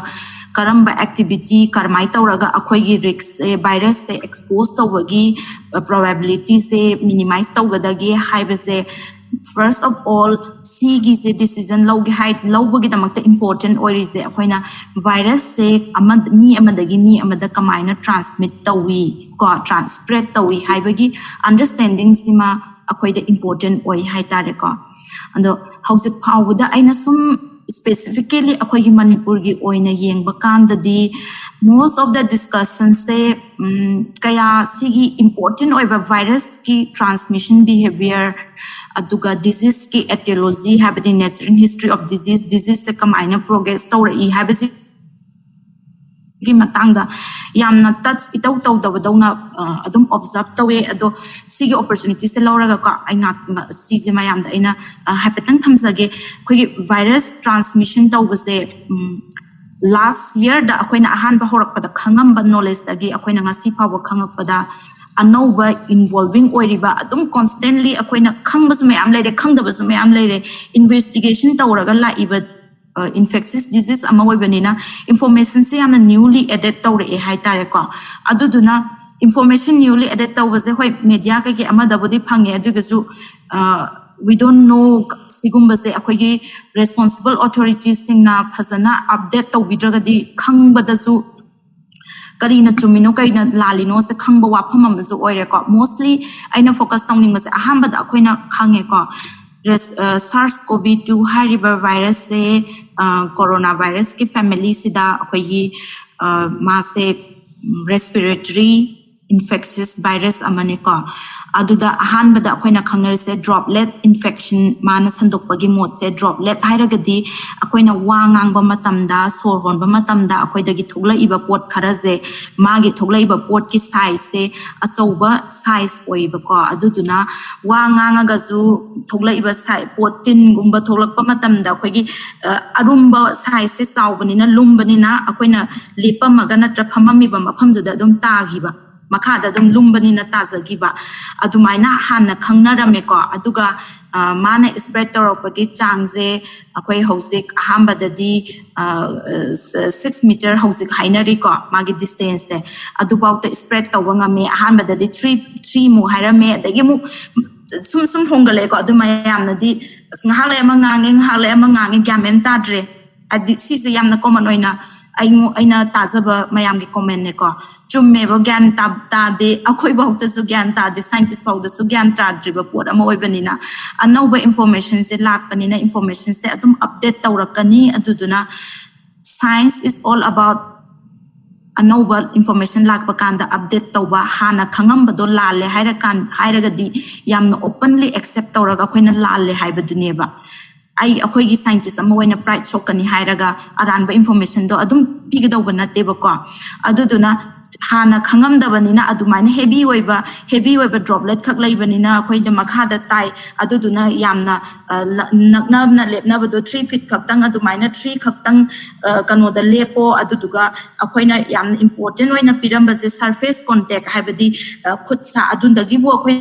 karamba activity karmai tawraga akhoi gi risk virus se expose tawagi probability se minimize tawgadagi haibase first of all sigi se decision logi height lobagi damakta important orise akoina virus se mi amada kamaina transmit tawi ko transmit tawi haibagi understanding sima akoida important oi haitare ko ando hausit phawda aina sum specifically akoigi Manipur gi oina yengba kandadi most of the discussions say kaya sigi important oiba virus ki transmission behavior aduga disease ki etiology habadi natural history of disease se kamaina progress tawri habasi gi matangda yamna touch itau tawdawdawna adum observe tawe ado sigi opportunity se lawraga ka ainga sigi mayamda ina hapetang thamjage khoi virus transmission tawbase last year da akoina ahan ba horakpada khangamba knowledge dagi akoina ngasi phawa khangakpada anova involving oiriba adum constantly akoina khangbasu mayam leire khangdabasu mayam leire investigation tawraga la iba infectious disease ama oibanina information se amna newly added tawre e haitare ko aduduna information newly added tawbase hoi media ka ki ama dabudi phange adugasu we don't know sigumbase akoigi responsible authorities singna phasana update tawbidragadi khangbadasu karina chumino kaina lalino se khangba wafam amasu oire ko mostly aina focus tawning mase ahamba da akoina khange ko SARS-CoV-2 high-river virus se coronavirus ki family sida akoigi maase respiratory infectious virus amane ko aduda ahanbada akoina khangnarse droplet infection mana sandokpagi mode se droplet hairagadi akoina wangang matamda sorhon matamda akoidagi thogla iba pot kharaje magi thogla iba pot ki size se achouba size oiba ko aduduna wangang agazu thogla iba size pot tin gumba thoglakpa matamda akoigi arumba size se chawbanina lumbanina akoina lepamaga natra phamamiba mafamduda dum tagiba makada dum lumbani na tazagiba adumaina hanna khangnarame ko aduga mana spread torokpagi changje akoi hosik ahambadadi 6 meter hosik hainari ko magi distance adubauta spread tawanga me ahambadadi 3 mu hairame adagi mu sum hongale ko adumayamnadi ngahale amangange gamen tadre adi sise yamna common oina aina tazaba mayamgi comment ne ko chummebo gyan ta de akoi bauta su gyan ta de scientist bauta su gyan ta driba pot ama oibanina anova information se lakpanina information se adum update tawrakani aduduna science is all about anova information lakpakanda update tawba hana khangambado lalle hairagadi yamna openly accept tawraga koina lalle haibaduneba ai akoigi scientist ama oina pride chokani hairaga aranba information do adum pigadaw nateba ko aduduna hana khangamdabanina adumaina heavy oiba droplet khak laibanina akhoi de makhada tai aduduna yamna naknabna lepnabado 3 feet khaktang adumaina 3 khaktang kano da lepo aduduga akhoina yamna important oina pirambase surface contact haibadi khutsa adundagi bo akhoi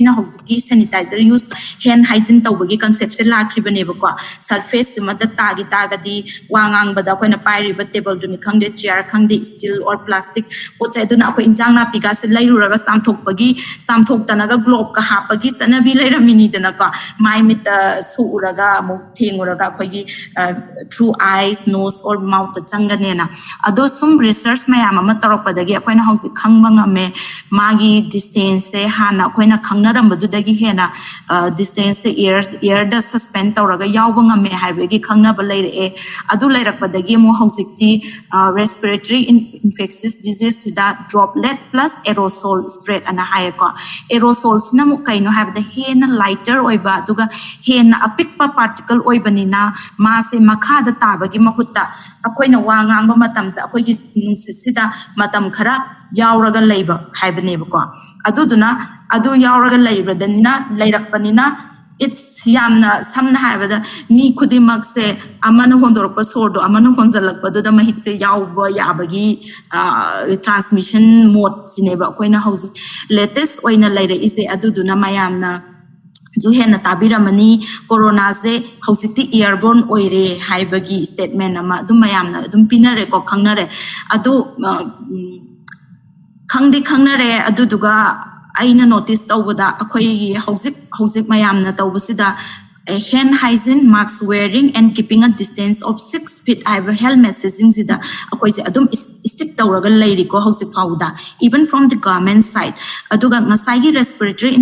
ina hoziki sanitizer use hand hygiene tawbagi concept se lakribane ba surface mada tagi tagadi wangang bada koina pairi ba table duni khangde chair khangde steel or plastic poche duna ko injang na pika se lairuraga samthok tanaga globe ka hapagi chanabi lairamini dana ko mai mit suuraga mu thenguraga kogi through eyes nose or mouth changane na ado sum research mayam ama taroppadagi koina hausi khangbanga me magi distance se hana koina narambadudagi hena distance air da suspend tawraga yawbanga me haibegi khangnaba leire adu leirakpadagi mo hausikti respiratory infectious disease sida droplet plus aerosol spread ana hayako aerosol sinamu kaino habda hena lighter oiba aduga hena apikpa particle oibanina mase makhada tabagi mahutta akoina wangangba matamsa akoigi nungsisida matam khara yauraga leiba haibane ko aduduna adu yauraga leibradanina leirakpanina it's yamna samna haibada ni khudimak se amana hondorpa sordo amana honjalakpa do da mahit se yauba yabagi transmission mode sineba koina hausi latest oina leira ise aduduna mayamna ju hena tabiramani corona se hausiti airborne oire haibagi statement ama dum mayamna dum pinare ko khangnare adu khangnare aduduga aina notice tawbada akhoi hauzik mayamna tawbasida hand hygiene mask wearing and keeping a distance of 6 feet I have helmet sida akhoi se adum stick tawraga lairi ko hosik phauda even from the government side aduga ngasai respiratory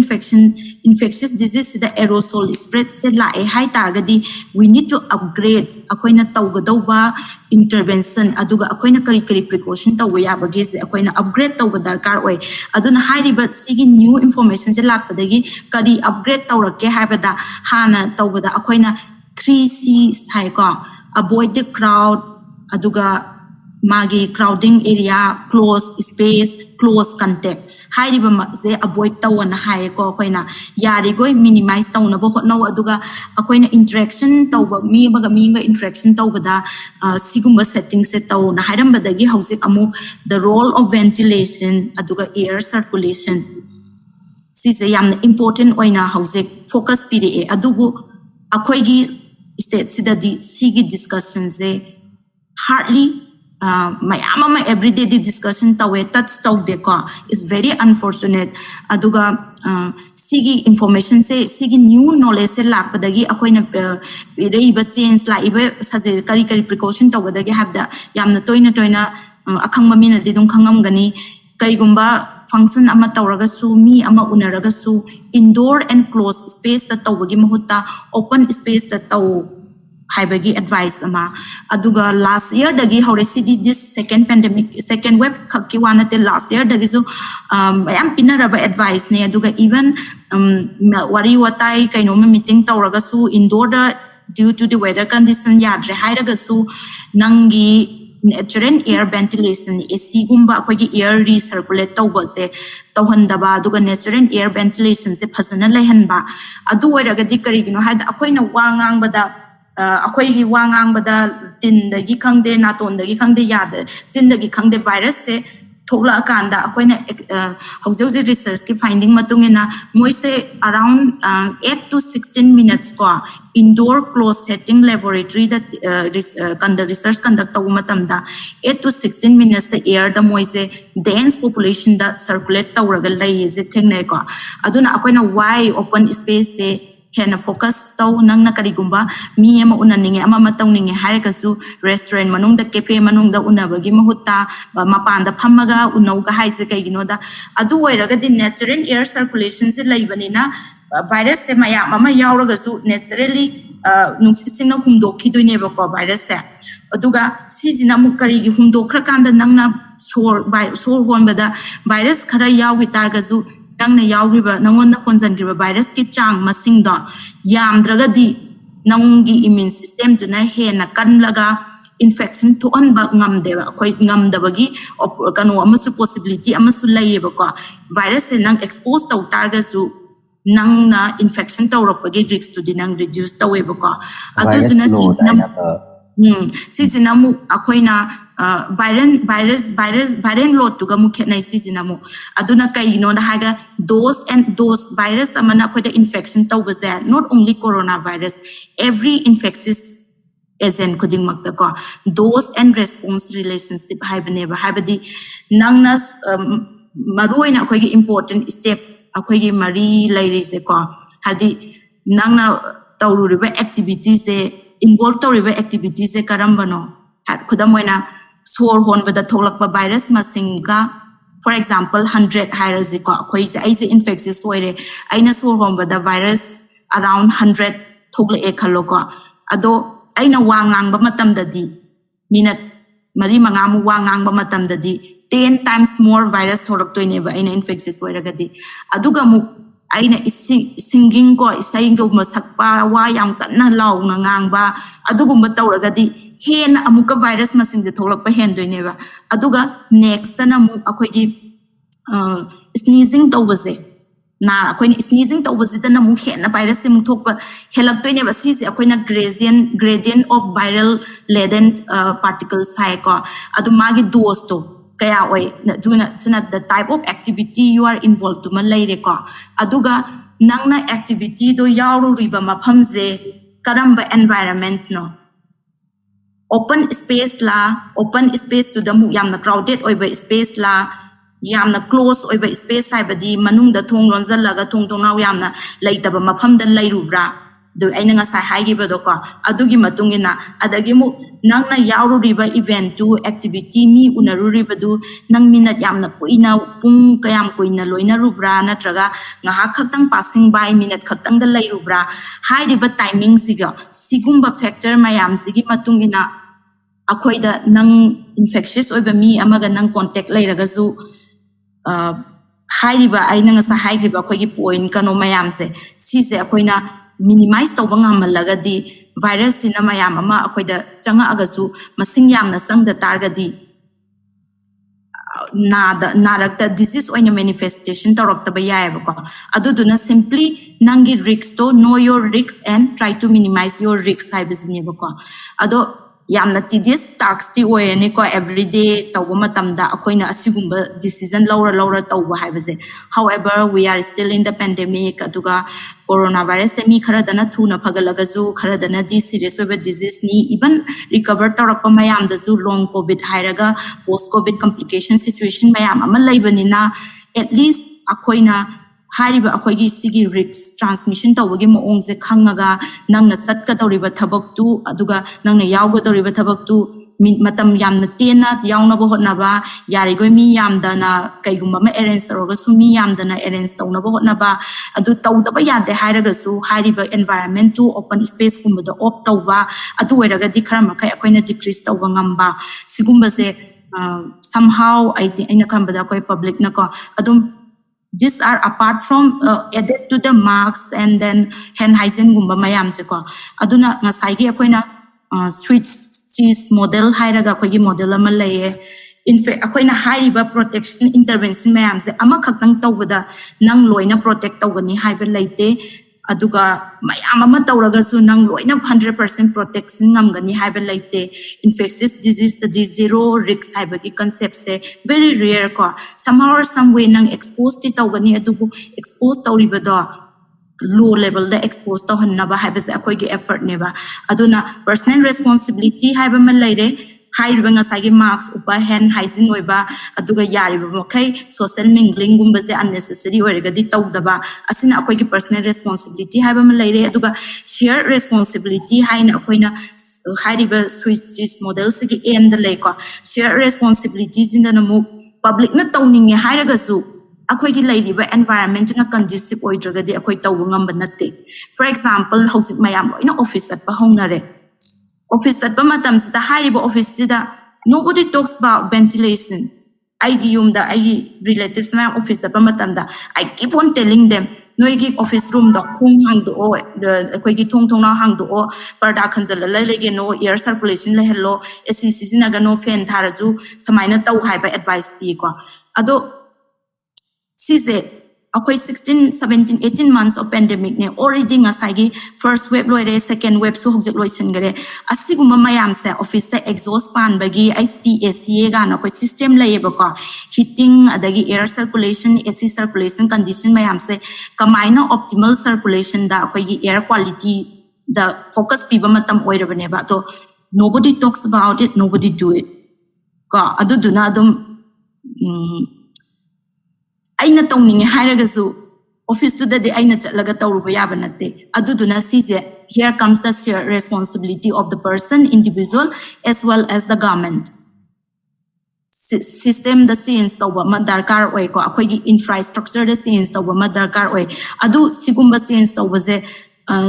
infectious disease the aerosol spread se la e hai targadi we need to upgrade akoina tawgadauba intervention aduga akoina kari precaution taw yabagi se akoina upgrade taw darkar oi aduna hairiba sigi new information se lakpadagi kari upgrade tawrake haibada hana tawbada akoina 3C's hai ko avoid the crowd aduga magi crowding area close space close contact hairiba se avoid tawana hai ko akoina yari goi minimize tawna bo no aduga akoina interaction tawba mi baga mi ga interaction tawbada sigumba settings se tawna hairamba dagi housik amuk the role of ventilation aduga air circulation sise yamna important oina housik focus pire adugu akoigi state sidadi sigi discussion se hardly my everyday discussion tawe touch taw de ko is very unfortunate aduga sigi information se sigi new knowledge se lakpadagi akoina reiba change la iba saje kari precaution tawdagi have da yamna toina akhangma mina de dum khangam gani kaigumba function ama tawraga su mi ama unaraga su indoor and closed space ta tawgi mahutta open space ta taw haibagi advice ama aduga last year dagi horesi this second pandemic second wave khaki wana te last year dagi so am pinaraba advice ne aduga even wari watai kaino meeting tawraga su indoor da due to the weather condition yadre hairaga su nangi natural air ventilation AC gumba akogi air recirculate tawba se tawhandaba aduga natural air ventilation se phasana laihanba adu oiraga di karigino haida akoina wangang bada akoigi wangang bada tin dagi khangde naton dagi khangde yad sin dagi khangde virus se thokla kanda akoina hauze research ki finding matungena moise around 8 to 16 minutes ko indoor closed setting laboratory that conduct research conduct taw matamda 8 to 16 minutes se air da moise dense population da circulate tawraga lai je thengnai ko aduna akoina why open space se hena focus taw nangna karigumba mi ama unaninge ama matawninge harekasu restaurant manungda cafe manungda unabagi mahutta mapanda phammaga unauga haise kaigino da adu oiraga di natural air circulation se laibanina virus se maya mama yauraga su naturally nungsisina humdokhi doineba ko virus se aduga sisina mukari gi humdokra kanda nangna sor honbada virus khara yawi targasu nangna yauriba nangonna konjangiba virus ki chang masingda yamdragadi nangi immune system tuna hena kanlaga infection to anba ngamdeba koi ngamdabagi kanu amasu possibility amasu layeba ko virus se nang expose taw targasu nangna infection tawrapagi risk to dinang reduce taweba ko aduna sisinamu akoina viral load to gamu khetnai sisinamu aduna kaino da haga dose virus amana koida infection tawbaza not only coronavirus every infectious agent kuding makta ko dose and response relationship haibane habadi nangna maruina koigi important step akoigi mari lairise ko hadi nangna tawruriba activities se involved tawriba activities se karambano kudamoina sor honbada tholakpa virus masinga for example 100 hierarchy ko koi se aise infectious oire aina sor honbada virus around 100 thokla e khalo ko ado aina wangang ba matam dadi minute mari mangamu wangang ba matam dadi 10 times more virus thorak toine ba aina infectious oire gadi aduga mu aina singing ko isaing ko masakpa wa yam kanna law na ngang ba adugumba tawragadi hen amuka virus masing je tholakpa hen doineba aduga next na mu akoigi sneezing tawbaze na akoina sneezing tawbaze na mu hen na virus se mu thokpa helak doineba si se akoina gradient of viral laden particles hai ko adu magi dose to kaya oi juna sina the type of activity you are involved to malai ko aduga nangna activity do yauru riba mafam je karamba environment no open space to the mu yamna crowded oiba space la yamna close oiba space haibadi manung da thong lonjal laga thong naw yamna laitaba mafam da lairubra do aina nga sai hai gi bado ko adugi matungina adagi mu nangna yaururiba event to activity mi unaruriba du nang minute yamna koina pung kayam koina loina rubra natraga nga khaktang passing by minute khaktang da lai rubra hai riba timing siga sigumba factor mayam sigi matungina akoida nang infectious oiba mi amaga nang contact lairaga zu hai riba aina nga sa hai riba koi gi point kano mayam se si se akoina minimize tawba ngamalaga di virus sina mayam ama akoida changa agasu masing yamna sangda targadi narakta disease oina manifestation tarokta ba yaeba ko aduduna simply nangi risks to know your risks and try to minimize your risks haibizini ba ko ado yamna tedious tasks ti oyani ko everyday tawba matamda akoina asigumba decision laura tawba haibase however we are still in the pandemic aduga coronavirus semi kharadana thuna phagalaga zu kharadana di serious of disease ni even recover tarakpa mayam da zu long covid hairaga post covid complication situation mayam ama laibanina at least akoina hariba akoigi sigi risk transmission tawagi moongse khangaga nangna satka tawriba thabak tu aduga nangna yawga tawriba thabak tu matam yamna tena yawna bo hotnaba yarigoi mi yamdana kaigumba ma arrange tawga su mi yamdana arrange tawna bo hotnaba adu tawdaba yade hairaga su hariba environment to open space gumba da op tawba adu weraga dikhara makai akoina decrease tawga ngamba sigumba se somehow I think ina kambada koi public na ko adum these are apart from added to the marks and then hand hygiene gumba mayam se ko aduna ngasai gi akoina switch cheese model hairaga akoigi model ama laye in fact akoina hairiba protection intervention mayam se ama khaktang tawbada nang loina protect tawgani haiba laite aduga mayam ama tawraga su nang loina 100% protection ngamgani haiba laite infectious disease the zero risk haiba ki concept se very rare ko somehow or some way nang exposed ti tawgani adugu exposed tawriba do low level the exposed to hannaba haibase akoigi effort neba aduna personal responsibility haiba ma laire hairiba ngasagi marks upa hand hygiene oiba aduga yariba mokai social mingling gumba se unnecessary oirega di tawdaba asina akoigi personal responsibility haiba ma laire aduga shared responsibility haina akoina hairiba switch model sigi end leko shared responsibilities in the namu public na tawninge hairaga su akoigi lairiba environment na conducive oidragadi akoi tawba ngamba natte for example housing mayam loina office at pa hongnare office at pa matam sida hariba office sida nobody talks about ventilation aigi yumda aigi relatives mayam office at pa matam da I keep on telling them noigi office room da khung hang do akoigi thong na hang do parda khanjala lege no air circulation le hello AC sinaga no fan tharazu samaina taw haiba advice pi ko ado Size akwai 16, 17, 18 months of pandemic ne already ngasagi first wave loire second wave su hojek loisin gare asiguma mayam se office se exhaust pan bagi HVAC ga na koi system laye bako heating adagi air circulation AC circulation condition mayam se kamaina optimal circulation da koi air quality the focus piba matam oirabane ba to nobody talks about it nobody do it ka adu duna adum aina tawninge hairagasu office to the aina chatlaga tawruba yaba natte aduduna sije here comes the shared responsibility of the person individual as well as the government system the science tawba ma darkar oi ko akoigi infrastructure the science tawba ma darkar oi adu sigumba science tawba je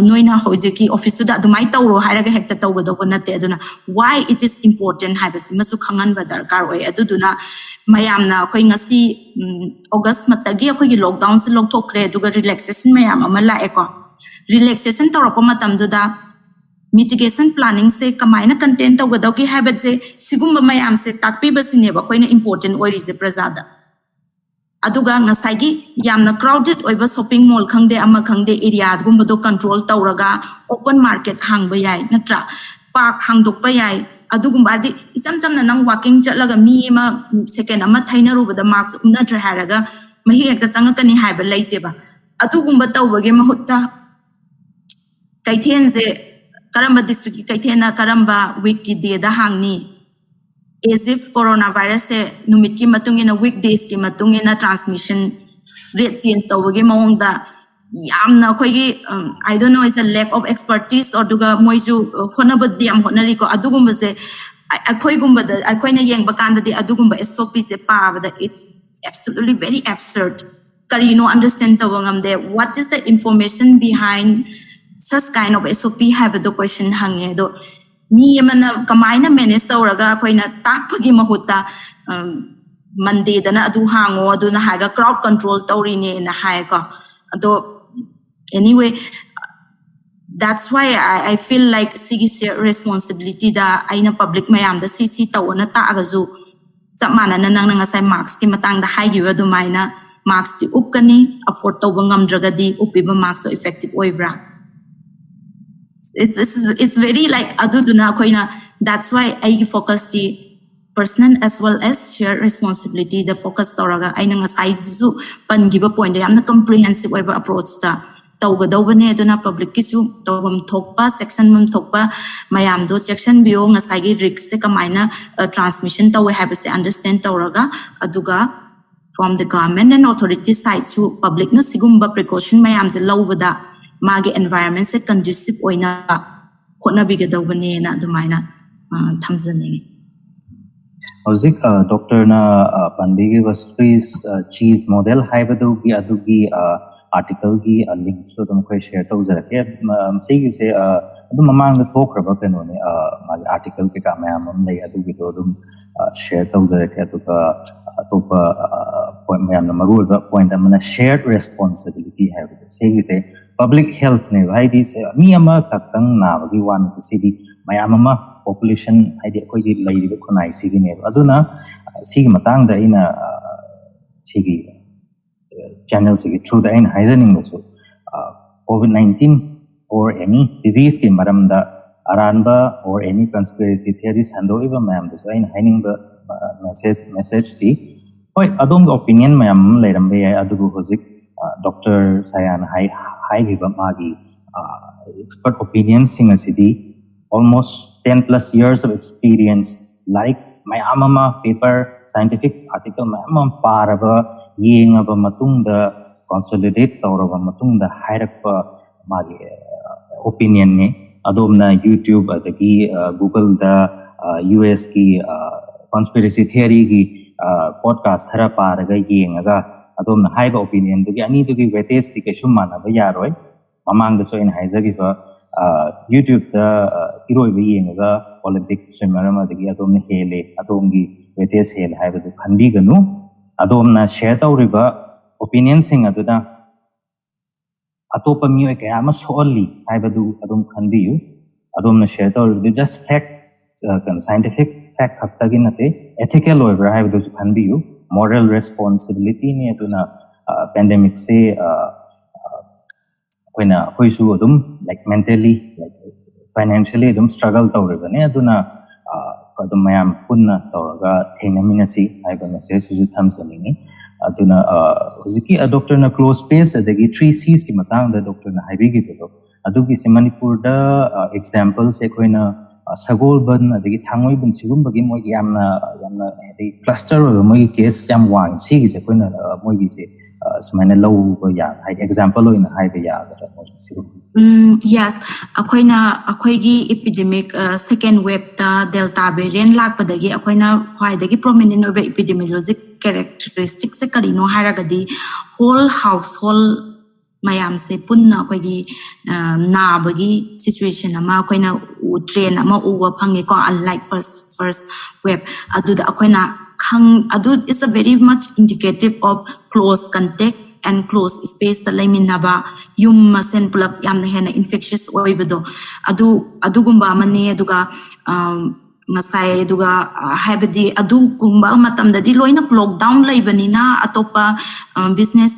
noina hojeki office da dumai tawro hairaga hekta tawba do natte aduna why it is important habasi masu khangan ba darkar oi aduduna mayamna koi ngasi August matagi akoigi lockdown se lok thokre aduga relaxation mayam ama la eko relaxation tawrapa matam da mitigation planning se kamaina content tawga ki habit se sigumba mayam se takpi basine ba koina important ori se prajada aduga ngasagi yamna crowded oiba shopping mall khangde ama khangde area gumba do control tawraga open market hangba yai natra park hangdokpa yai adugumba adi isam chamna nang walking chatlaga mi ma second ama thaina rubada marks umnatra haraga mahi ekta sangakani haiba laite ba adugumba tawbage mahutta kaithen je karamba district kaithena karamba week ki day da hangni as if coronavirus se numit ki matungina weekdays ki matungina transmission rate change tawbage maungda yamna khoigi I don't know is a lack of expertise or duga moiju honabad diam honari ko adugumba se akhoigumba da akhoina yeng bakanda di adugumba SOP se pa da it's absolutely very absurd kari no understand tawangam de what is the information behind such kind of SOP have the question hange do mi mana kamaina manage tawraga akhoina takpagi mahuta Monday dana adu hango adu na haga crowd control tawri ne na haga ado anyway, that's why I feel like sigi responsibility da aina public mayam da CC tawana ta agazu samana na nang ngasai marks ki matang da high giwa do maina marks ti upkani afford to bangam dragadi upiba marks to effective oibra. It's very like adu duna koina. That's why I focus the personal as well as shared responsibility. The focus toraga aina ngasai zu pan give a point. Yam na comprehensive oiba approach ta. Tauga daubane duna public kisu tawam thokpa section mum thokpa mayam do section bio ngasai gi risk se kamaina transmission tawe have se understand tawraga aduga from the government and authority side to public na sigumba precaution mayam se lawbada magi environment se conducive oina khona biga daubane na dumaina thamjani Howzik Dr. na Pandigi was please cheese model haibadu gi adugi article gi link so dum khoi share to jara ke sei se adum mamang da thok raba keno ne ma article ke ka mayam lei adu gi to dum share to jara ke to top point mayam na maru da point amana shared responsibility have sei se public health ne bhai di se mi ama taktang na gi wan si di mayam ama population ai de khoi gi lei ri khonai si gi ne aduna si gi matang da ina si gi channels through the end hygienic also COVID-19 or any disease ki maram da aranba or any conspiracy theories hando iba ma'am so in hiding the message the oi adong opinion ma'am leiram be adugu hozik Dr. Sayan hi fibham magi expert opinion sing asidi almost 10 plus years of experience like my amama paper scientific article my amam paraba yeng aba matung da consolidate tawraba matung da hairakpa magi opinion ne adomna YouTube adagi Google da US ki conspiracy theory ki podcast thara paraga yengaga adomna haiba opinion dugi ani dugi wetes ti kesum mana ba yaroi mamang da so in haizagi ba YouTube da iroi ba yengaga politics semarama adagi adomna hele adomgi wetes hel haiba du khandi ganu adomna share tawriba opinion sing aduda atopa mioi kaya ama solely haibadu adom khanbiyu adomna share tawriba just fact scientific fact haktagi nate ethical oibra haibadu khanbiyu moral responsibility ne aduna pandemic se koina hoisu adum like mentally like financially adum struggle tawriba ne aduna adum mayam punna tawraga thengnaminasi haiba message ju thamsani aduna huziki doctor na close space adagi 3 C's ki matang da doctor na haibi gi to adugi se Manipur da example se koina sagol ban adagi thangoi bun sigum bagi moi yamna the cluster or moi case yam wang si gi se koina moi gi se sumaina low ba ya example in haiba ya da moi sigum yes akoigi epidemic second wave da delta variant lakpadagi akoina khwaidagi prominent over epidemiologic characteristics se karino haragadi whole household mayam se punna akoigi nabagi situation ama akoina train ama uwa phangi ko unlike first wave adu da akoina khang adu is a very much indicative of close contact and close space the laiminaba yum masen pulap yamna hena infectious oibado adugumba mani aduga ngasai aduga habedi adu kumba matamdadi loina lockdown laibanina atopa business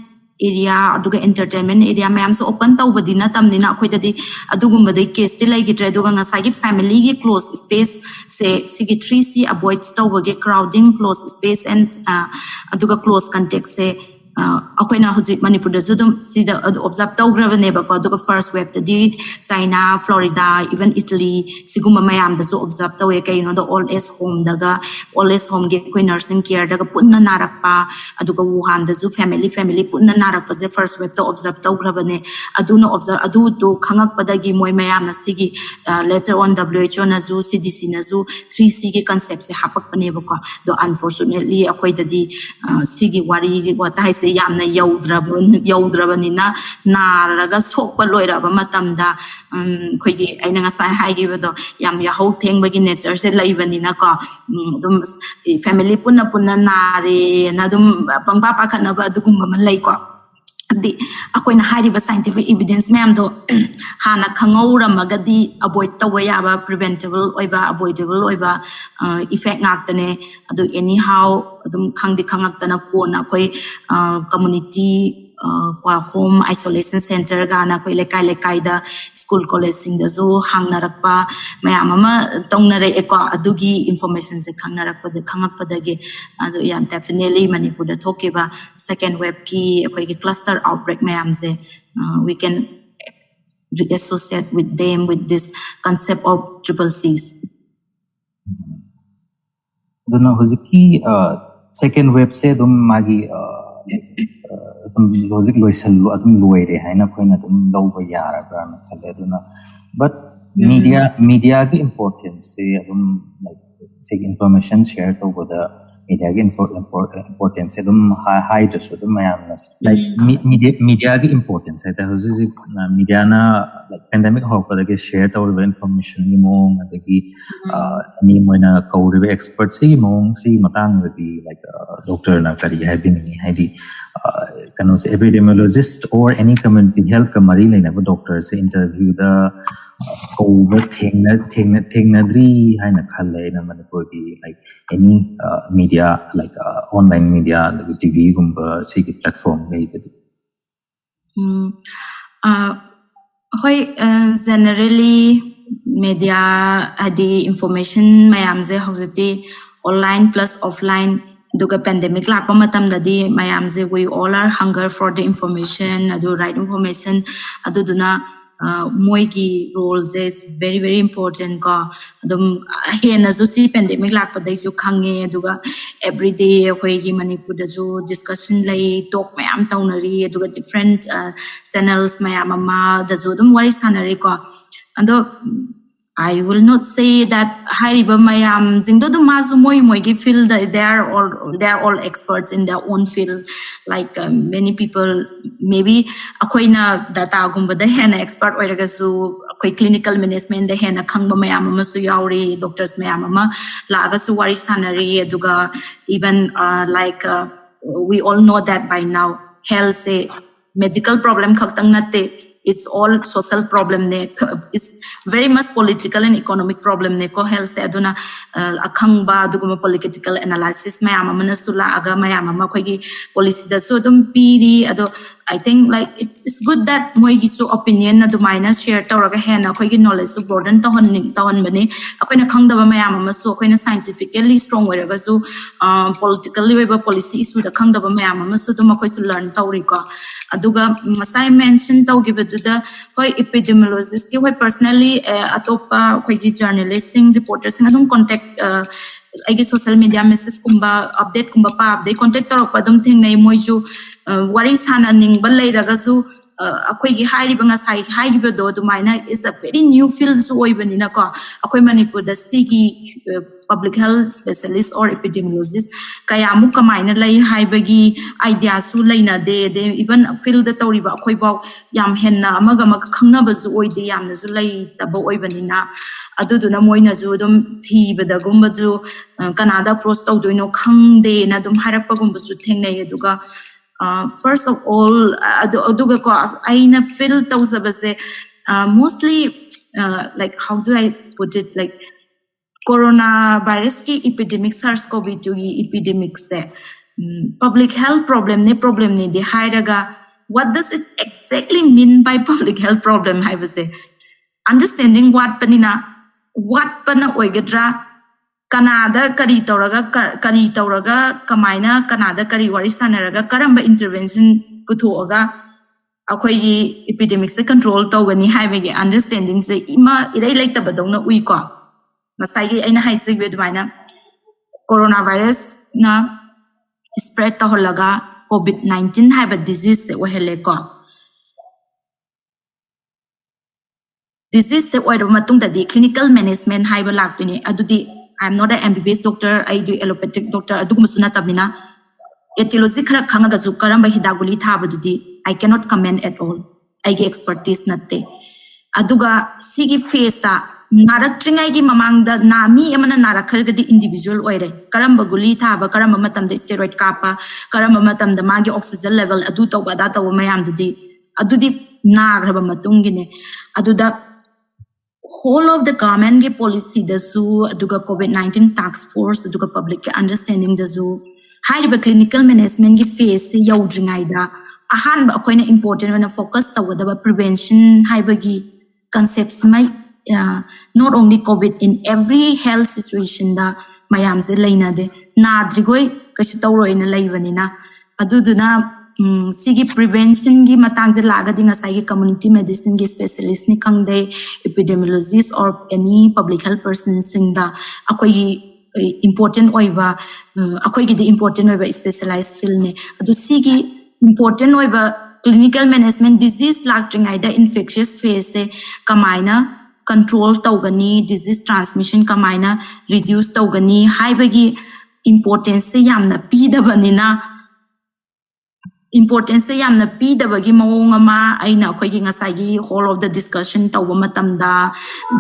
area aduga entertainment area mayam so open tawbadina tamnina akoidadi adugumba dai case ti laigidre aduga ngasai gi family gi close space se sigi 3C avoid tawbage crowding close space and aduga close contact se akoina hojik Manipur da judum sida observe tawgrabane ba ko duga first wave da di China, Florida, even Italy siguma mayam da so observe tawe kay the old age home daga old age home ge koi nursing care daga punna narakpa aduga Wuhan da ju family punna narakpa the first wave to observe tawgrabane aduna observe adu to khangak padagi moy mayam na sigi later on WHO na ju CDC na ju 3C ge concept se hapak pane ba ko do unfortunately akoi da di sigi wari wata hai se yamna yaudrabanina naraga sokpa loiraba matamda khoigi aina nga sai hai gi do yam ya hau thengbagi nature se laibanina ko dum family punna nare na dum pangpa pakhana ba dugum man lai ko di akoina hariba scientific evidence ma'am do hana khangora magadi avoid tawaya ba preventable oiba avoidable oiba effect ngaktane adu anyhow adum khangdi khangaktana ko na koi community kwa home isolation center gana koi lekai da school college sing da zo hangnarakpa mayam ama tongnare eko adugi information se khangakpa dage adu yan definitely Manipur da thokeba second wave ki koi cluster outbreak mayam se we can associate with them with this concept of triple C's. Duna hojiki second wave se dum magi logic loisallu adum loire haina khoina dum lawba yara brana khale duna but media gi importance se adum like sig information share to the media gi importance se dum high to so dum mayamnas like media gi importance ai ta hoji media na like pandemic hokpa ge share to the information ni mong adagi ni moina kauri expert si mong si matang di like doctor na kari hai bin ni hai di can also epidemiologist or any community health kamari like doctor se interview the COVID thing na dri hai na khale na Manipur ki like any media like online media like TV gumba se ki platform nei hoi generally media adi information mayam je hojiti online plus offline duga pandemic lakpa matam dadi mayam je we all are hunger for the information adu right information adu duna moigi roles is very important ka adum hena jo si pandemic lakpa dai ju khange aduga every day hoi gi Manipur da jo discussion lai talk mayam taunari aduga different channels mayam ama da jo dum wari sanari ko ando I will not say that hariba mayam jingdo do mazu moi gi field they are all experts in their own field like many people maybe akoina data gumba da hena expert oiraga su akoi clinical management da hena khangba mayam ama su yauri doctors mayam ama laga su wari sanari aduga even like we all know that by now health se medical problem khaktang natte it's all social problem ne it's very much political and economic problem ne ko health se aduna akhang ba duguma political analysis mayam amana sula aga mayam ama khoi gi policy da so dum piri ado I think like it's good that moi gi so opinion adu minus share tawraga hena khoi gi knowledge so broaden tawon bani akoina khangdaba mayam ama so akoina scientifically strong oiraga so politically weba policy issue da khangdaba mayam ama so dum akhoi su learn tawri ko aduga masai mention tawgibedu da koi epidemiologist ki hoi personally atopa koi gi journalists sing reporters sing adum contact I guess social media message kumba update kumba pa update contact tarok pa dum thing nei moi ju wari sana ning ban lai raga su akoi gi hairi banga sai hai gi do du maina is a very new field so oi bani na ko akoi Manipur da sigi public health specialist or epidemiologist kaya mu kamaina lai hai bagi idea su laina de even field da tori ba akoi ba yam henna amaga mak khangna ba zu oi de yam na zu lai taba oi bani na adu du na moi na zu dum thi bada gumba ju Canada approach to do no khang de na dum harak pa gumba su theng nei aduga first of all aduga ko aina feel tawzabase mostly like how do I put it like coronavirus ki epidemic SARS-CoV-2 ki epidemic se public health problem ni de hairaga what does it exactly mean by public health problem hai base understanding what pana oigadra Canada kari tauraga kamaina Canada kari wari sanaraga karamba intervention puthoga akhoi epidemic se control tawgani haibege understanding se ima irai laitaba dongna ui ko masai aina haise bedwaina coronavirus na spread taholaga COVID-19 haiba disease se ohele ko disease se oiro matungda di clinical management haiba laktuni adudi I'm not an MBBS doctor, I do allopathic doctor, adugumasuna tabina. Etiology khara khanga zu karamba hidaguli thabadudi. I cannot comment at all. I get expertise natte. Aduga sigi face ta narak tringai gi mamang da nami emana narak khar di individual oire. Karamba guli thaba karamba matam da steroid kapa, karamba matam da magi oxygen level adu tawba da taw mayam adudi nagraba matungine. Aduda whole of the government ge policy da zu aduga COVID-19 task force aduga public understanding da zu haiba clinical management ge phase se yaudringai da ahan ba akoina important when focus tawada prevention haiba gi concepts mai not only COVID in every health situation da mayam se laina de nadrigoi kashi tawroina laibanina aduduna sigi prevention gi matang je laga dinga sai community medicine gi specialist ni khangde epidemiologist or any public health person singda akoi important oiba akoi gi the important oiba specialized field ne adu sigi important oiba clinical management disease lactring aida infectious phase se kamaina control tawgani disease transmission kamaina reduce tawgani haibagi importance se yamna pidabanina importance se yamna pidabagi mawonga ma aina akhoi ngasai gi whole of the discussion tawba matamda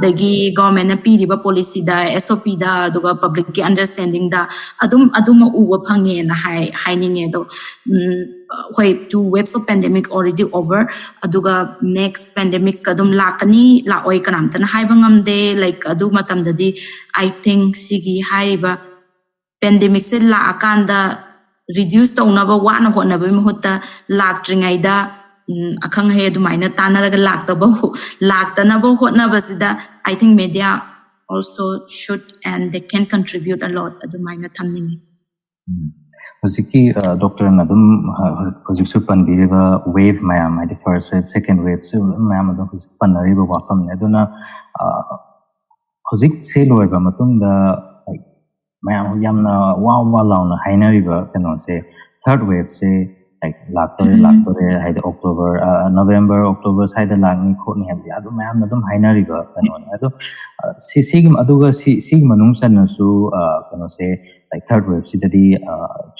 dagi government na piriba policy da SOP da duga public ki understanding da adum uwa phange na haininge do hoi 2 waves of pandemic already over aduga next pandemic kadum lakani la oi kanam tan haiba ngamde like adu matamda di I think sigi haiba pandemic se la akanda reduce tawnaba wana honaba mahutta lactringai da akhang he dumaina tanaraga lactanaba hotnaba sida I think media also should and they can contribute a lot adumaina thamningi Hoziki doctor nadum hoziksu panbiriba wave mayam the first wave second wave so mayam adum panariba wafam ne aduna hozik se loiba matunda mayam yamna wow launa hainariba kano say third wave say like laktore haida October November October side lagni khoni habdi adu mayam adum hainariba kano adu sigim aduga sig manung san su kano say like third wave sidadi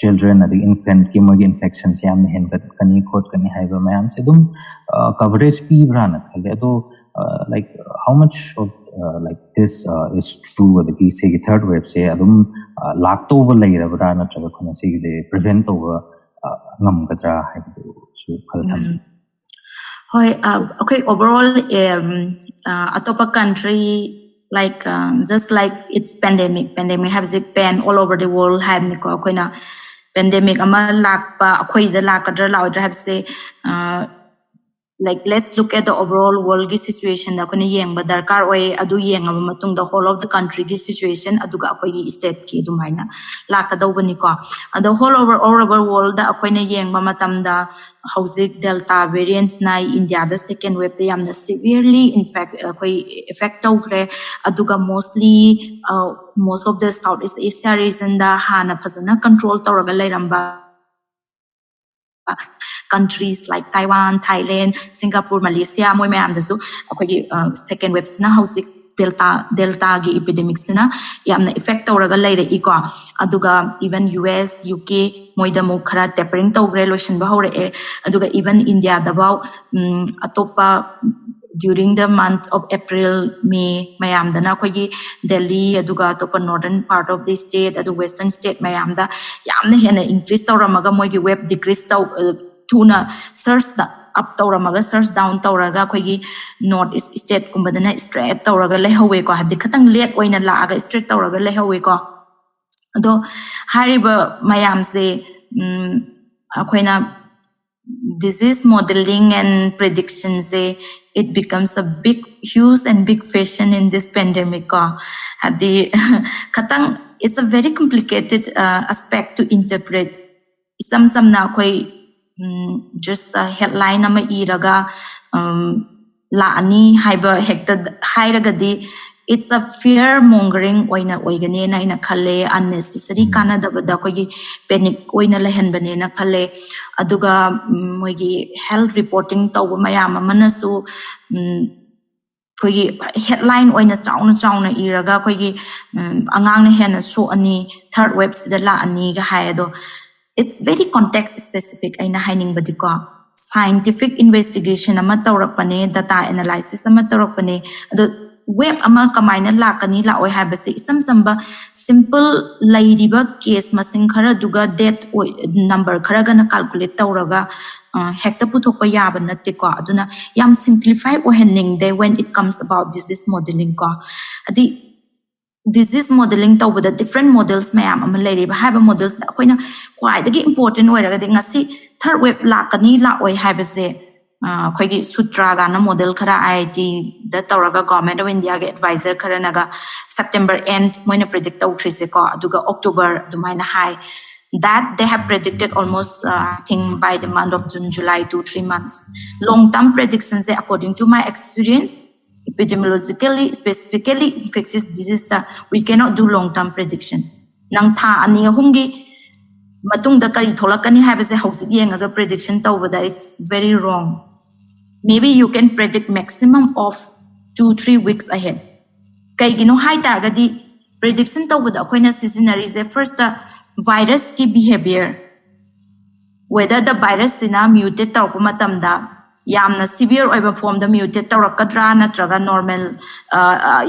children the infant kimogi infections yam hen kani khot kani haiba mayam se dum coverage pi brana khale adu like how much of like this is true with the say third wave say adum lakto over layer brana traga khona say je prevent over ngam gadra haibu su khaltham hoi okay overall atopa country like just like it's pandemic has a pan all over the world have niko akoina pandemic ama lakpa akoi da lakadra laudra have say like let's look at the overall world situation da kone yengba darkar oi adu yengaba matung the whole of the country gi situation aduga akoi state ki dumaina lakadawbani ko the whole over world da akoina yengba matamda hauzik delta variant na India the second wave da yamna severely in fact akoi effect tawgre aduga mostly most of the Southeast Asia region da hana phazana control tawraga lairamba countries like Taiwan, Thailand, Singapore, Malaysia, moi mayam da su akogi second wave sina hauzik delta gi epidemics na yamna effect tawraga laire iko aduga even US UK moi da mo khara tapering tawgre lotion ba hore aduga even India da baw atopa during the month of April, May, mayam da na akogi Delhi aduga atopa northern part of the state adu western state mayam da yamna hena increase tawramaga moi gi web decrease taw tuna search da up tawramaga search down tawraga akogi north east state kumbadana straight tawraga lehawe ko habdi khatang late oina laaga straight tawraga lehawe ko ado hariba mayam se akoina disease modeling and prediction se it becomes a huge and big fashion in this pandemic. It's a very complicated aspect to interpret. Some na koi just a headline ama iraga laani haiba hekta hairagadi. It's a fear mongering oina oigane na ina khale unnecessary kana dabada kogi panic oina lehen bane na khale aduga moigi health reporting tawba mayam manasu kogi headline oina chauna iraga kogi angang na hena so ani third wave sida la ani ga hayado. It's very context specific aina haining badiko scientific investigation ama tawrakpane data analysis ama tawrakpane adu web ama kamaina lakani la oi habase isam samba simple lairiba case masing khara duga death number khara gana calculate tawraga hekta puthokpa yaba natte ko aduna yam simplify o henning de when it comes about disease modeling ko adi disease modeling tawba the different models mayam ama lairiba haba models akoina kwai dagi important oiraga de ngasi third wave lakani la oi habase Koigi Sutra Gana model Kara IIT, the Tauraga government of India advisor Karanaga September end, when a predict Triseko, Duga October, Dumaina High. That they have predicted almost, I think, by the month of June, July, 2-3 months. Long term predictions, according to my experience, epidemiologically, specifically infectious disease, we cannot do long term prediction. Nang tha ani hungi. Matung da kari tholakani habase housing yengaga prediction tawbada it's very wrong. Maybe you can predict maximum of 2-3 weeks ahead. Kaigino high targadi prediction tawbada akoina seasonary the first virus ki behavior. Whether the virus ina mutate tawpa matamda yamna severe oiba form the mutate tawrakadra natraga normal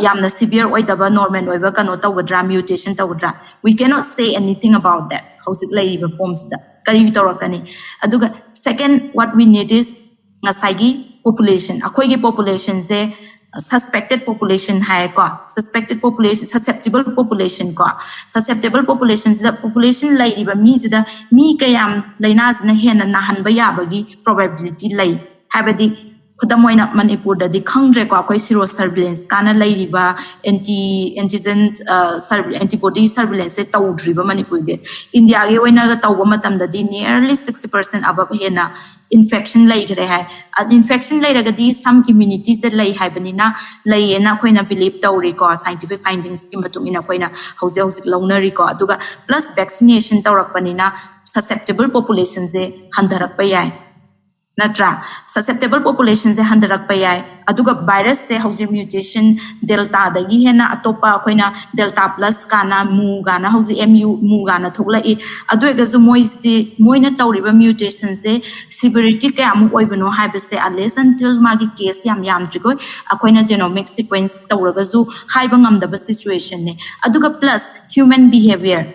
yamna severe oidaba normal oiba kano tawdra mutation tawdra. We cannot say anything about that. Forms the second, what we need is Nasagi population. Akoigi population ze suspected population high suspected population, susceptible population susceptible populations the population laiba means the mi kayam lainas na hen na han bayabagi probability lay habadi Kudamoina Manipur the Kangre Kwakoi Zero surveillance, Kana Laiba, antigen antibody surveillance, Taudriba Manipur. India, Yawena Tawamatam, the nearly 60% above Hena infection later. Infection later, some immunities that lay Hibanina, Layena Koina believe Taurico, scientific findings, Kimatumina Koina, Houses Lona Rico, Aduga, plus vaccination Taurapanina, susceptible populations, Handarak Payai. Natra susceptible populations e handarak payai aduga virus se housing mutation delta da gi hena atopa koina delta plus kana mu gana housing mu gana thokla I aduga zu moina tawriba mutations e severity ka amu oibano habase unless until magi case yam triko akoina genomic sequence tawraga zu haiba ngamdaba situation ne aduga plus human behavior.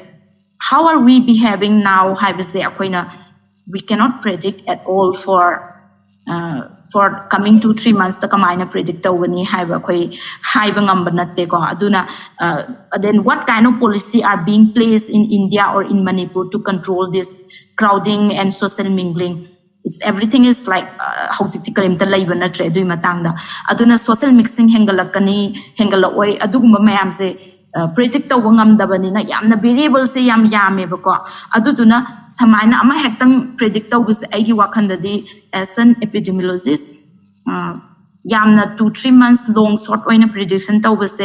How are we behaving now habase akoina we cannot predict at all for coming 2-3 months to come and predict when you have a aduna then what kind of policy are being placed in India or in Manipur to control this crowding and social mingling? Everything is like how aduna social mixing hengalakani hengaloi adugumba mayamse predict dabanina yamna variables se yam bako aduduna samaina ama hektam predict was aigi wakandadi as an epidemiologist yamna 2-3 months long sort oina prediction was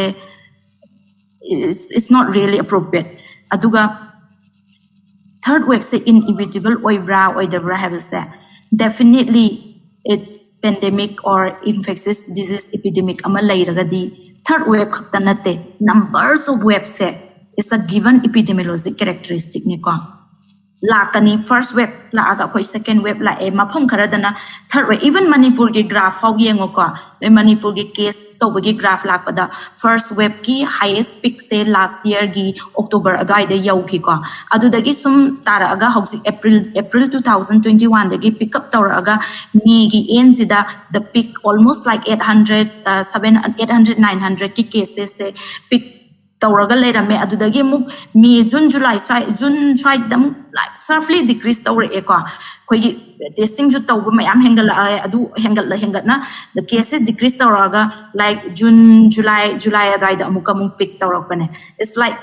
it's not really appropriate aduga third wave say inevitable oibra oidabra have say definitely it's pandemic or infectious disease epidemic ama lairagadi third wave khaktanate numbers of waves is a given epidemiologic characteristic niko lakani first wave la aga koi second wave la e mapham kharadana third wave even Manipur ge graph how yengo ko Manipur ge case to ge graph la pada first wave ki highest peak say last year gi October adai de yau ki ko adu dagi sum tara aga hoxi April 2021 dagi pick up tara aga May gi end sida the peak almost like 800 900 ki cases se peak tawraga leirame adudagi muk May June July June like sharply decrease tawra eko khoi testing ju tawba mayam hengala adu hengatna the cases decrease tawraga like June July adaida amuk pick tawrakpane it's like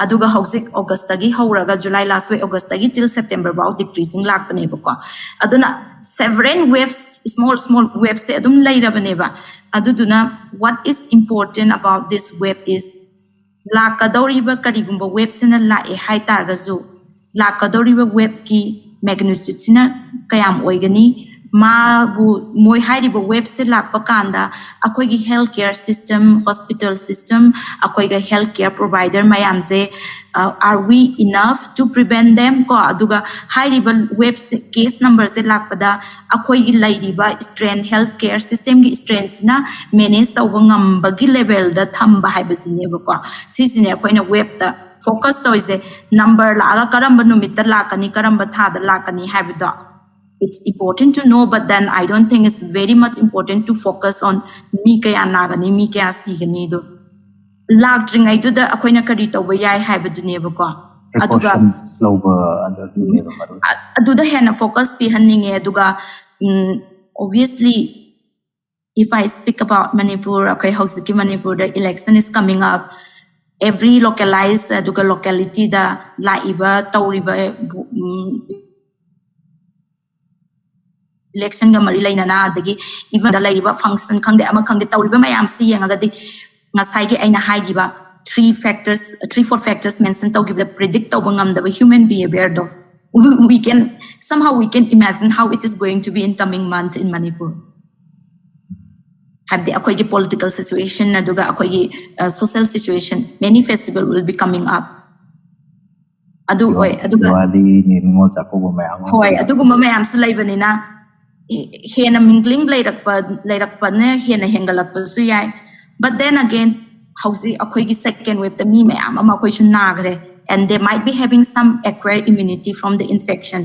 aduga hauzik August tagi horaga July last week August tagi till September about decreasing lakpane bako aduna several waves small waves se adum lairabane ba aduduna what is important about this wave is lakadoriba karigumba wave sina la e hai targazu lakadoriba wave ki magnitude sina kayam oigani ma bu moi hairiba wave se lakpa kanda akoi gi healthcare system hospital system akoi ga healthcare provider mayam se are we enough to prevent them ko aduga hairiba wave case number se lakpada akoi gi lairiba strength healthcare system gi strength na manage tawba ngamba gi level da thamba haibasine ko sisine akoi na wave da focus to is number la karamba numita lakani karamba thada lakani habida it's important to know but then I don't think it's very much important to focus on mi kaya nagani mi kaya sigani do lagdring I do the akoina kari tawba yai habidune bako aduga slower aduda hena focus pi hanninge aduga obviously if I speak about Manipur okay hausiki Manipur the election is coming up every localized aduga locality da laiba tawriba election ga mari laina na adagi even da laiba function khangde ama khangde tawriba mayam si yangagadi ngasai gi aina haigiba 4 factors mentioned to give the predict tawbangam the human behavior do we can imagine how it is going to be in coming month in Manipur have the akoy political situation aduga akoy social situation many festival will be coming up adu oi aduga wali ni mo chakobo mayam hoi aduga mayam sa laibanina hena mingling lairakpa ne hena hengalakpa su yai but then again hausi akoy gi second wave the mi mayam ama akoy chu nagre and they might be having some acquired immunity from the infection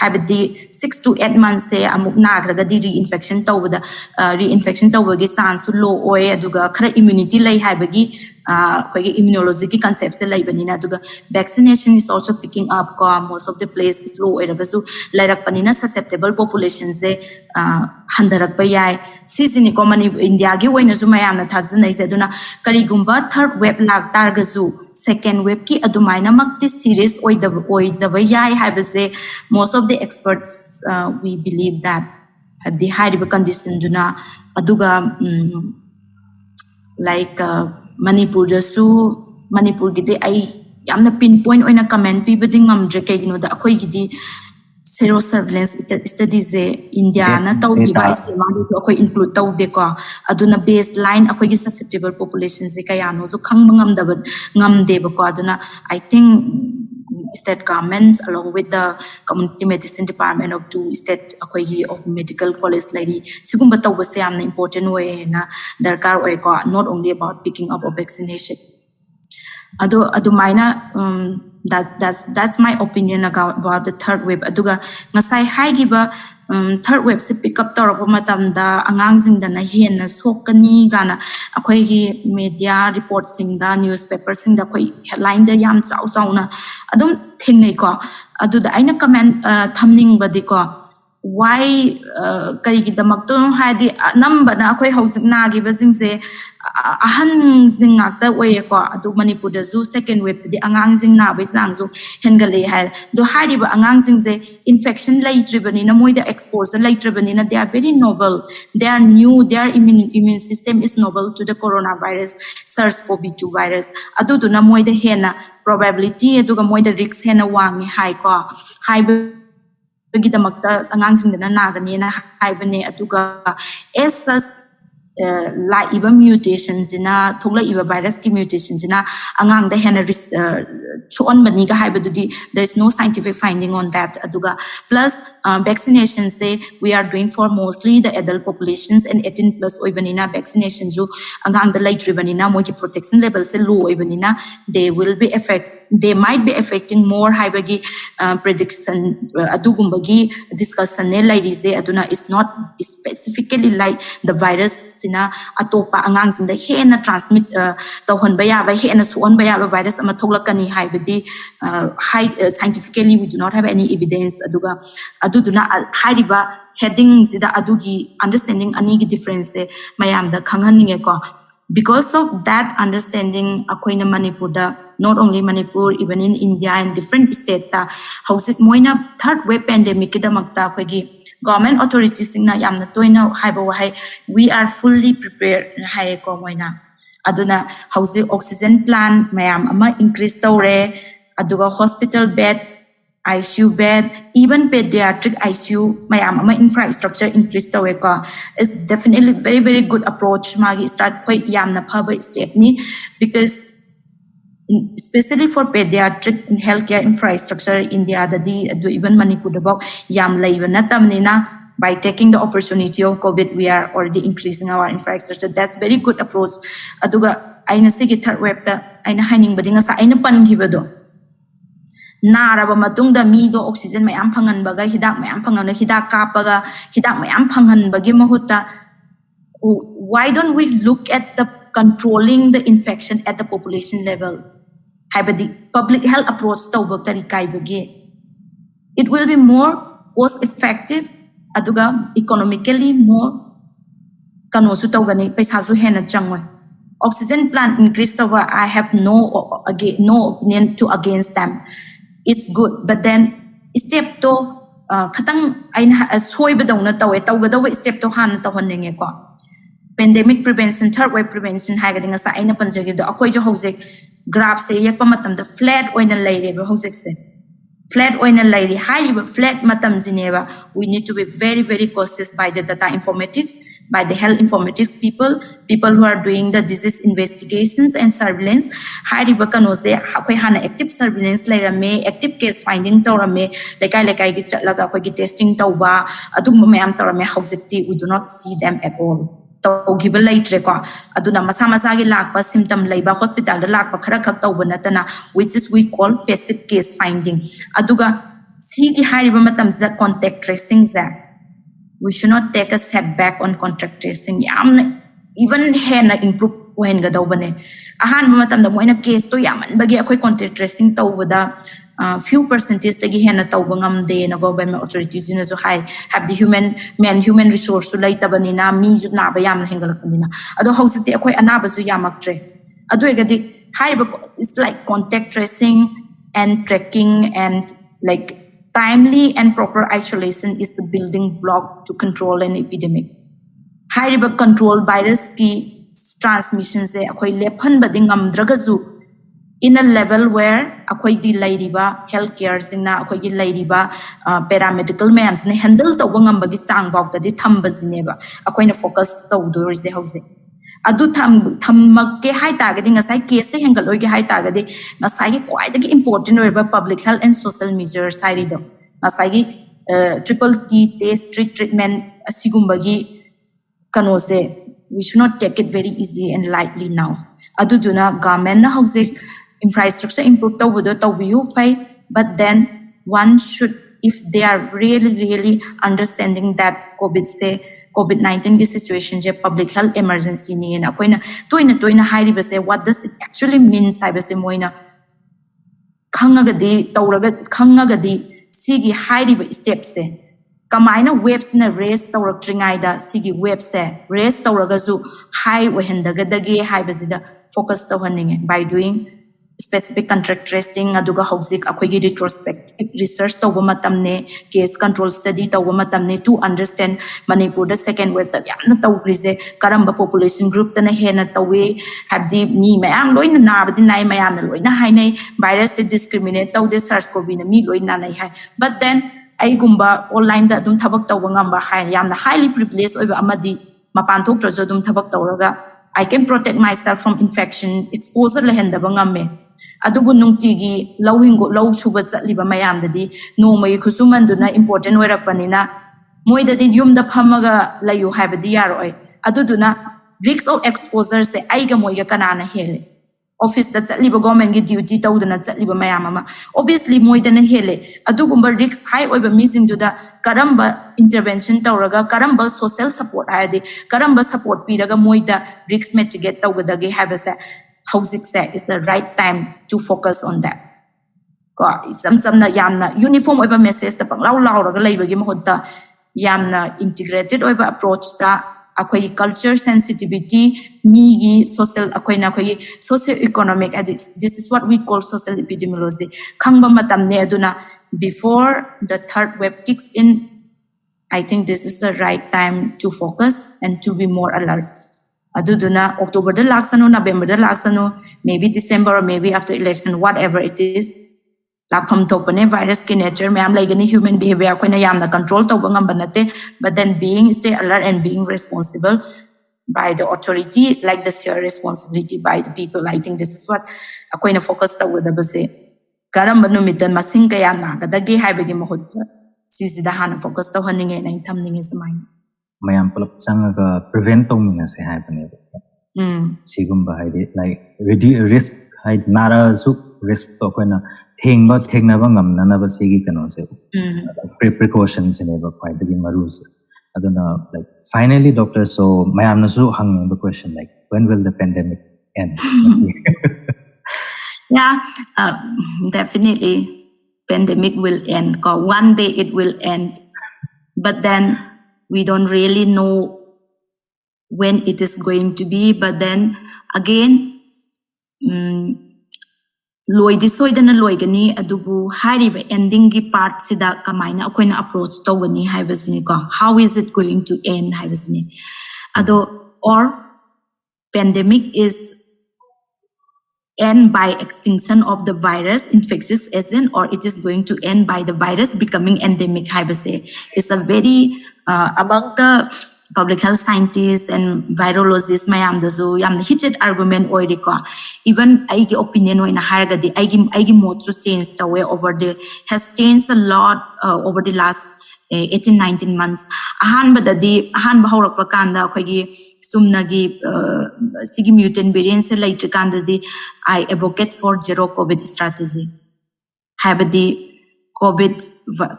have the 6 to 8 months say amuk nagraga di reinfection tawbagi chance low oy aduga khara immunity lay habagi koi immunology ki concept se lay banina aduga vaccination is also picking up ko most of the place is low erabasu lairak panina susceptible population se handarak ba yai sizini ko mani India gi oina zu mayamna thajnai se aduna karigumba third wave lag targazu second wave ki adumaina makti serious oidaba yai habase most of the experts we believe that the high condition duna aduga like Manipur gidi ai yamna pinpoint oina comment pibading ngamdre kayino da akoi gidi zero surveillance studies India na tawdiba isimani to akoi include tawde ko aduna baseline akoi gi susceptible populations se kaya no so khangba ngamde ba ko aduna I think state governments along with the community medicine department of two state akoi gi of medical college lady sigumba tawba se amna important way na darkar way ko not only about picking up of vaccination adu maina that's my opinion about the third wave aduga ngasai haigiba third wave se pick up torapa matamda angangsing da na hena sokani gana akoi gi media reports sing da newspaper sing da koi headline da yam chauna adum thingnei ko aduda aina comment thamning badi ko why karigi damak to hadi number na akoi housing na gi basing se ahan zingakta way ko adu Manipur da zu second wave the angang zing na bai sang zu hengale ha do hari ba angang zing ze infection laitribani na moi da exposure laitribani na they are very novel they are new their immune system is novel to the coronavirus SARS-CoV-2 virus adu do na moi da hena probability adu ga moi da risk hena wangi hai ko hai gidamakta angang zing na nagani na hai bane atuga essas laiba mutations ina thogla iba virus ki mutations ina angang da hena chon bani ga haibadudi there is no scientific finding on that aduga plus vaccinations say we are doing for mostly the adult populations and 18 plus oibanina vaccination ju angang da laitribanina mo ki protection level se low oibanina they will be they might be affecting more haibagi prediction adugumbagi discussion ne ladies de aduna is not specifically like the virus sina atopa angang sinda hena transmit tawhon baya ba hena suon baya ba virus ama thoglakani haibadi scientifically we do not have any evidence aduga aduduna hariba heading sida adugi understanding ani gi difference mayam da khanghaninge ko. Because of that understanding, akoina Manipur da, not only Manipur, even in India and different states, how's it moina third wave pandemic da magta akoigi government authorities na yamna toina haiba wahai we are fully prepared hai ko moina aduna how's the oxygen plant mayam ama increase tawre aduga hospital bed ICU bed, even pediatric ICU, mayam ama infrastructure increase tawe ka is definitely very good approach. Magi start quite yam na phaba step ni because especially for pediatric healthcare infrastructure in India, even Manipur about yam laiba na tamni na. By taking the opportunity of COVID, we are already increasing our infrastructure. That's very good approach. Aduga aina sige third web ta aina haning badinga sa aina pangibado. Naraba matungda mido oxygen mayam phangan baga hidak mayam phangan hidak kapaga hidak mayam phangan bagi mahuta. Why don't we look at the controlling the infection at the population level? Habadi public health approach tawba kari kai bagi. It will be more cost effective aduga economically more kanosu tawgani paisa su hena changwa. Oxygen plant increase over I have no opinion to against them. It's good, but then step to katang aina soy badawna tawe tawgadawa step to han tawhanenge ko pandemic prevention third wave prevention haigadinga sa aina panjagi do akoi jo hojek graph se yakpa matam da flat oina laire ba hojek se flat oina laire high flat matam jineva we need to be very cautious by the data informatics by the health informatics people who are doing the disease investigations and surveillance. High ribakanose, akoi hana active surveillance lairame, active case finding torame, lekai gi chatlaga akoi gi testing tauba, adum mayam torame hausiti, we do not see them at all. Tawgiba laitre ko, aduna masa gi lakpa symptom laiba hospital da lakpa khara khak tauba natana, which is we call passive case finding. Aduga sigi high riba matam za contact tracing za. We should not take a setback on contact tracing. Even hena improve when ga daw bane. Ahan matam da mo ina case to yaman bagi akoy contact tracing taw bada few percentage tagi hena taw bangam de na government authorities na so high have the human resource lay tabani na mi ju na ba yam na hengalak nina. Ado hausiti akoy anaba su yamak tre. Ado egadi high it's like contact tracing and tracking and like timely and proper isolation is the building block to control an epidemic. High riba control virus ki transmission se akoy lephan bading amdragazu in a level where akoy di lairiba healthcare singna akoy gi lairiba paramedical mams ne handle to bangam bagi sang bok da di thambajineba akoy na focus to do is house. Adu thammak ke hai targeting asai case hengal oige hai targeting nasai quite important over public health and social measures side do nasai triple T test treatment asigumbagi kanose we should not take it very easy and lightly now adu duna government na housing infrastructure improve to wodo to view pai but then one should if they are really understanding that COVID-19 ki situation je public health emergency ni na koina toina hairi base what does it actually mean sai base moina khangagadi tawraga khangagadi sigi hairi ba step se kamaina webs na raise tawrak tringai da sigi web se raise tawraga zu high wehendaga dagi hai basida focus tawhaninge by doing specific contract tracing aduga housik akoigi retrospective research tawba matamne case control study tawba matamne to understand Manipur the second wave ta yamna tawgrize karamba population group ta na hena tawe habdi mi mayam loina nabadi nai mayam na loina hainai virus se discriminate tawde SARS-CoV na mi loina nai hai but then ai gumba online da dum thabak tawba ngamba hai yamna highly privileged oiba amadi mapan thok trajo dum thabak tawraga I can protect myself from infection exposure lehenda bangamme adubu nungtigi low suba liba mayam dadi no may kusumanduna important werakpanina moy dadi yum da phamaga layu habadi yaroi aduduna risks of exposure se aiga moyga kanana hele office da chatliba government gi duty tawdana chatliba mayam ama obviously moidana hele adugumba risk high oiba missing to the karamba intervention tawraga karamba social support haide karamba support piraga moida risk mitigate tawgadagi habasa housing say is the right time to focus on that ko samna yamna uniform oiba message ta panglaw raga leibagi mahutta yamna integrated oiba approach ta akwai culture sensitivity migi social akwai na akwai socio economic this is what we call social epidemiology khangba matam ne aduna before the third wave kicks in. I think this is the right time to focus and to be more alert. Aduduna October the laksano, November the laksano, maybe December or maybe after election, whatever it is. Lakham topane virus ki nature me am like any human behavior ko na yam na control to bangam banate, but then being stay alert and being responsible by the authority, like the shared responsibility by the people. I think this is what akoy na focus ta with the base. Karam banumitan masing kaya na kadagi haibagi mahut. Sisi da hana focus ta haninge na thamninge samay. Mayam palap changaga prevent tawminga se haibane. Sigumba haide like risk haid nara su risk to ko na thengna ba ngamna na ba sigi kano se precautions ne ba quite the marus aduna like finally doctor so mayam na su hang the question like when will the pandemic end? Yeah, definitely pandemic will end. One day it will end, but then we don't really know when it is going to be. But then again, loidi soidana loigani adubu hariba ending gi part sida kamaina akoina approach tawani haibasini ko how is it going to end haibasini ado or pandemic is end by extinction of the virus infectious agent or it is going to end by the virus becoming endemic haibase is a very among the public health scientists and virologists mayam dazu yam heated argument oiriko even aigi opinion oina haragadi aigi mode to change the way over the has changed a lot over the last 18-19 months ahanbadadi ahanba haurakpa kanda akoigi sumnagi sigi mutant variants later kandadi I advocate for zero COVID strategy habadi COVID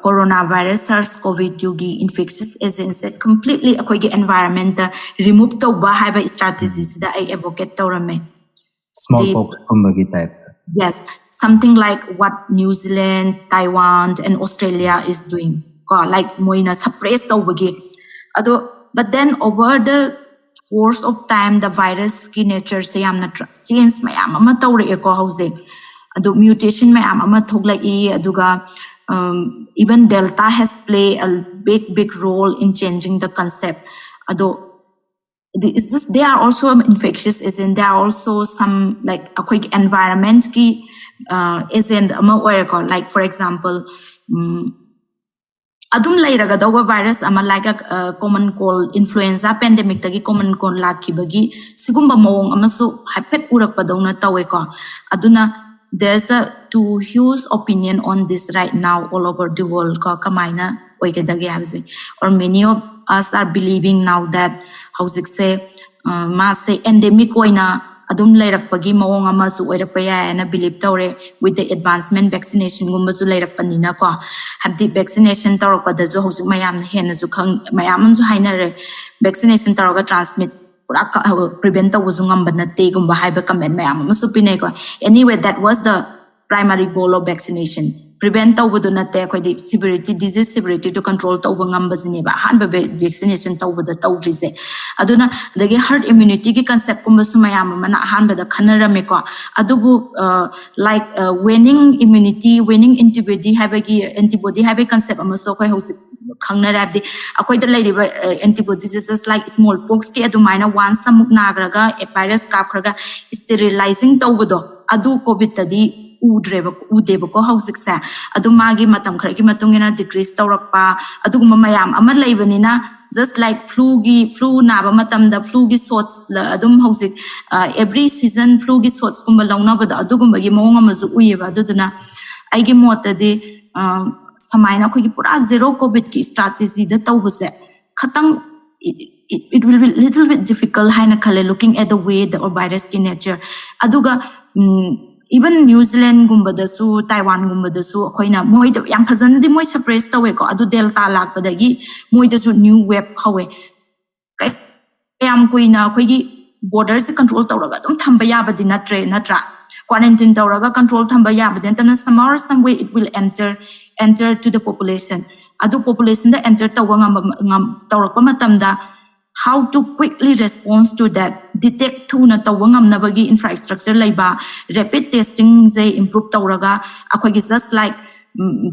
coronavirus SARS-CoV-2 infectious agents completely akoigi environment remove tawba haiba strategies that I advocate tawrame smallpox kumbagi type. Yes, something like what New Zealand, Taiwan and Australia is doing like moina suppress tawbagi ado but then over the course of time the virus ki nature se yamna change mayam ama tawre ko hause ado mutation mayam ama thoglai aduga even Delta has played a big role in changing the concept. Although they are also infectious agent. There are also some like a quick environment ki agent like for example adum lairaga dawa virus ama like a common cold influenza pandemic tagi common cold lakibagi sigumba mawong amasu hapet urak padawna tawe ko aduna there's a two huge opinion on this right now all over the world or many of us are believing now that how to say say endemic oina adum lairakpagi mawong ama su oirapaya na believe tawre with the advancement vaccination gumba su lairakpanina ko habdi vaccination tawraka da zo hosik mayam hen su khang mayam su hainare vaccination tawraga transmit prevent anyway that was the primary goal of vaccination prevent severity disease severity to control vaccination aduna the herd immunity ki concept like winning immunity winning antibody have a concept antibodies is just like smallpox ki adumaina once samuk nagraga a virus kapraga sterilizing tawdo adu covid tadi udeba ko hausik sa adu magi matam kharki matungina decrease tawrakpa aduguma mayam ama laibanina just like flu na ba matam da flu gi shots adum hausik every season flu gi shots kumba launa ba aduguma gi mawong amazu uyeba aduduna aigi mota de samaina ko pura zero covid ki strategy da tawbase khatang it will be little bit difficult haina khale looking at the way the virus in nature aduga even New Zealand gumbadasu, Taiwan gumbadasu, koina moi the yang fazan di moi suppress tawe ko adu delta lak padagi moi the new web hawe kay am koina koigi borders control tawraga dum thamba yabadi natra quarantine tawraga control thamba yabadi tan somehow some way it will enter to the population adu population da enter ngam tawrak pa matamda how to quickly respond to that detect to na tawangam na bagi infrastructure laiba rapid testing ze improve tawraga akhoi just like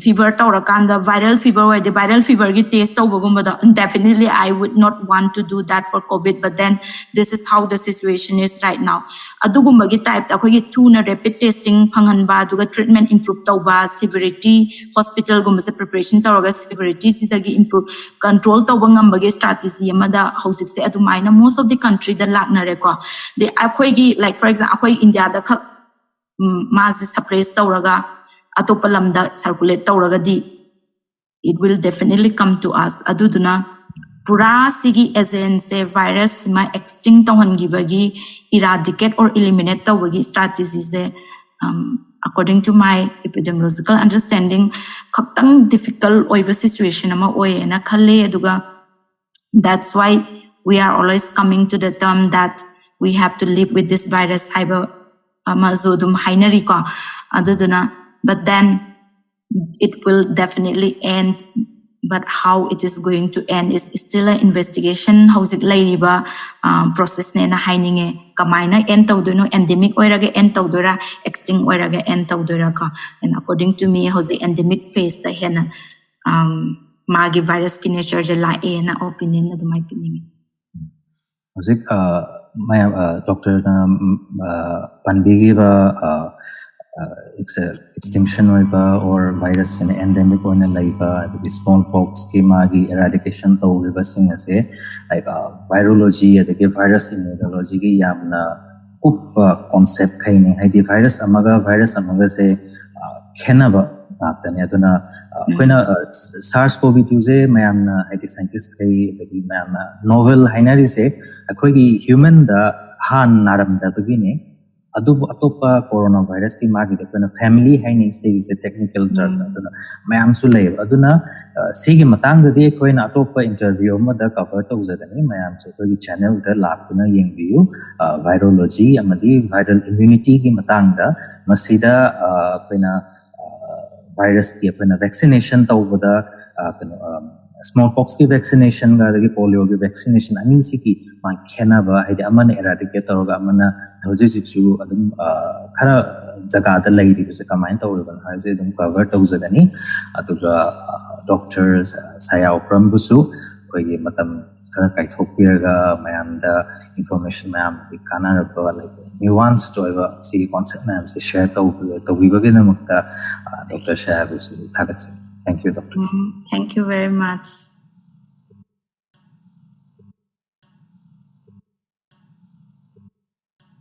fever tawrakanda viral fever or the viral fever gi test tawbagumba definitely I would not want to do that for COVID, but then this is how the situation is right now adugumba gi type akhoi gi tu na rapid testing phanganba aduga treatment improve tawba severity hospital gumba se preparation tawraga severity sidagi improve control tawbangam bagi strategy amada housik se adumaina most of the country that laknare ko the akhoi gi like for example akhoi India da khak mass suppress tawraga atopalamda circulate tawragadi it will definitely come to us aduduna pura sigi essence virus ma extinct tawhangi bagi eradicate or eliminate tawagi strategies according to my epidemiological understanding khaktang difficult oiba situation ama oye na khale aduga that's why we are always coming to the term that we have to live with this virus haiba amazodum hainari ko aduduna but then it will definitely end. But how it is going to end is still an investigation. How's it laiba process na haininge kamaina end tawduno endemic oiraga end tawdura extinct oiraga end tawdura ka. And according to me, how's the endemic phase ta hena magi virus ki nature jala na opinion na dumay piningi. How's it my doctor panbigiba extinction or virus in endemic or smallpox magi eradication like virology the virus immunology ki yamna concept kaini the virus amaga se khenaba tane aduna koina SARS-CoV-2 je mayamna scientist kai mayamna novel hainari se akoi gi human da han naram da begini adu atopa coronavirus ki magi de kana family haini se is a technical term aduna mayam su lay aduna sigi matang de koina atopa interview ma da cover to zadani mayam su ko channel da lakuna yengbiu virology amadi viral immunity ki matang da masida koina virus ki apna vaccination tawbada smallpox ki vaccination ga the polio ki vaccination ani siki ma khena ba haidi amana eradicate tawga amana hoji chu adum khara jaga da lai ri se kamain tawga ha je dum cover tawzadani atuga doctors saya Okram busu koi matam khara kai thokpiraga mayam da information mayam ki kana ra like nuance to eva sigi concept mayam se share tawbiba ge namakta Dr. Shah busu thagat. Thank you, Doctor. Thank you very much.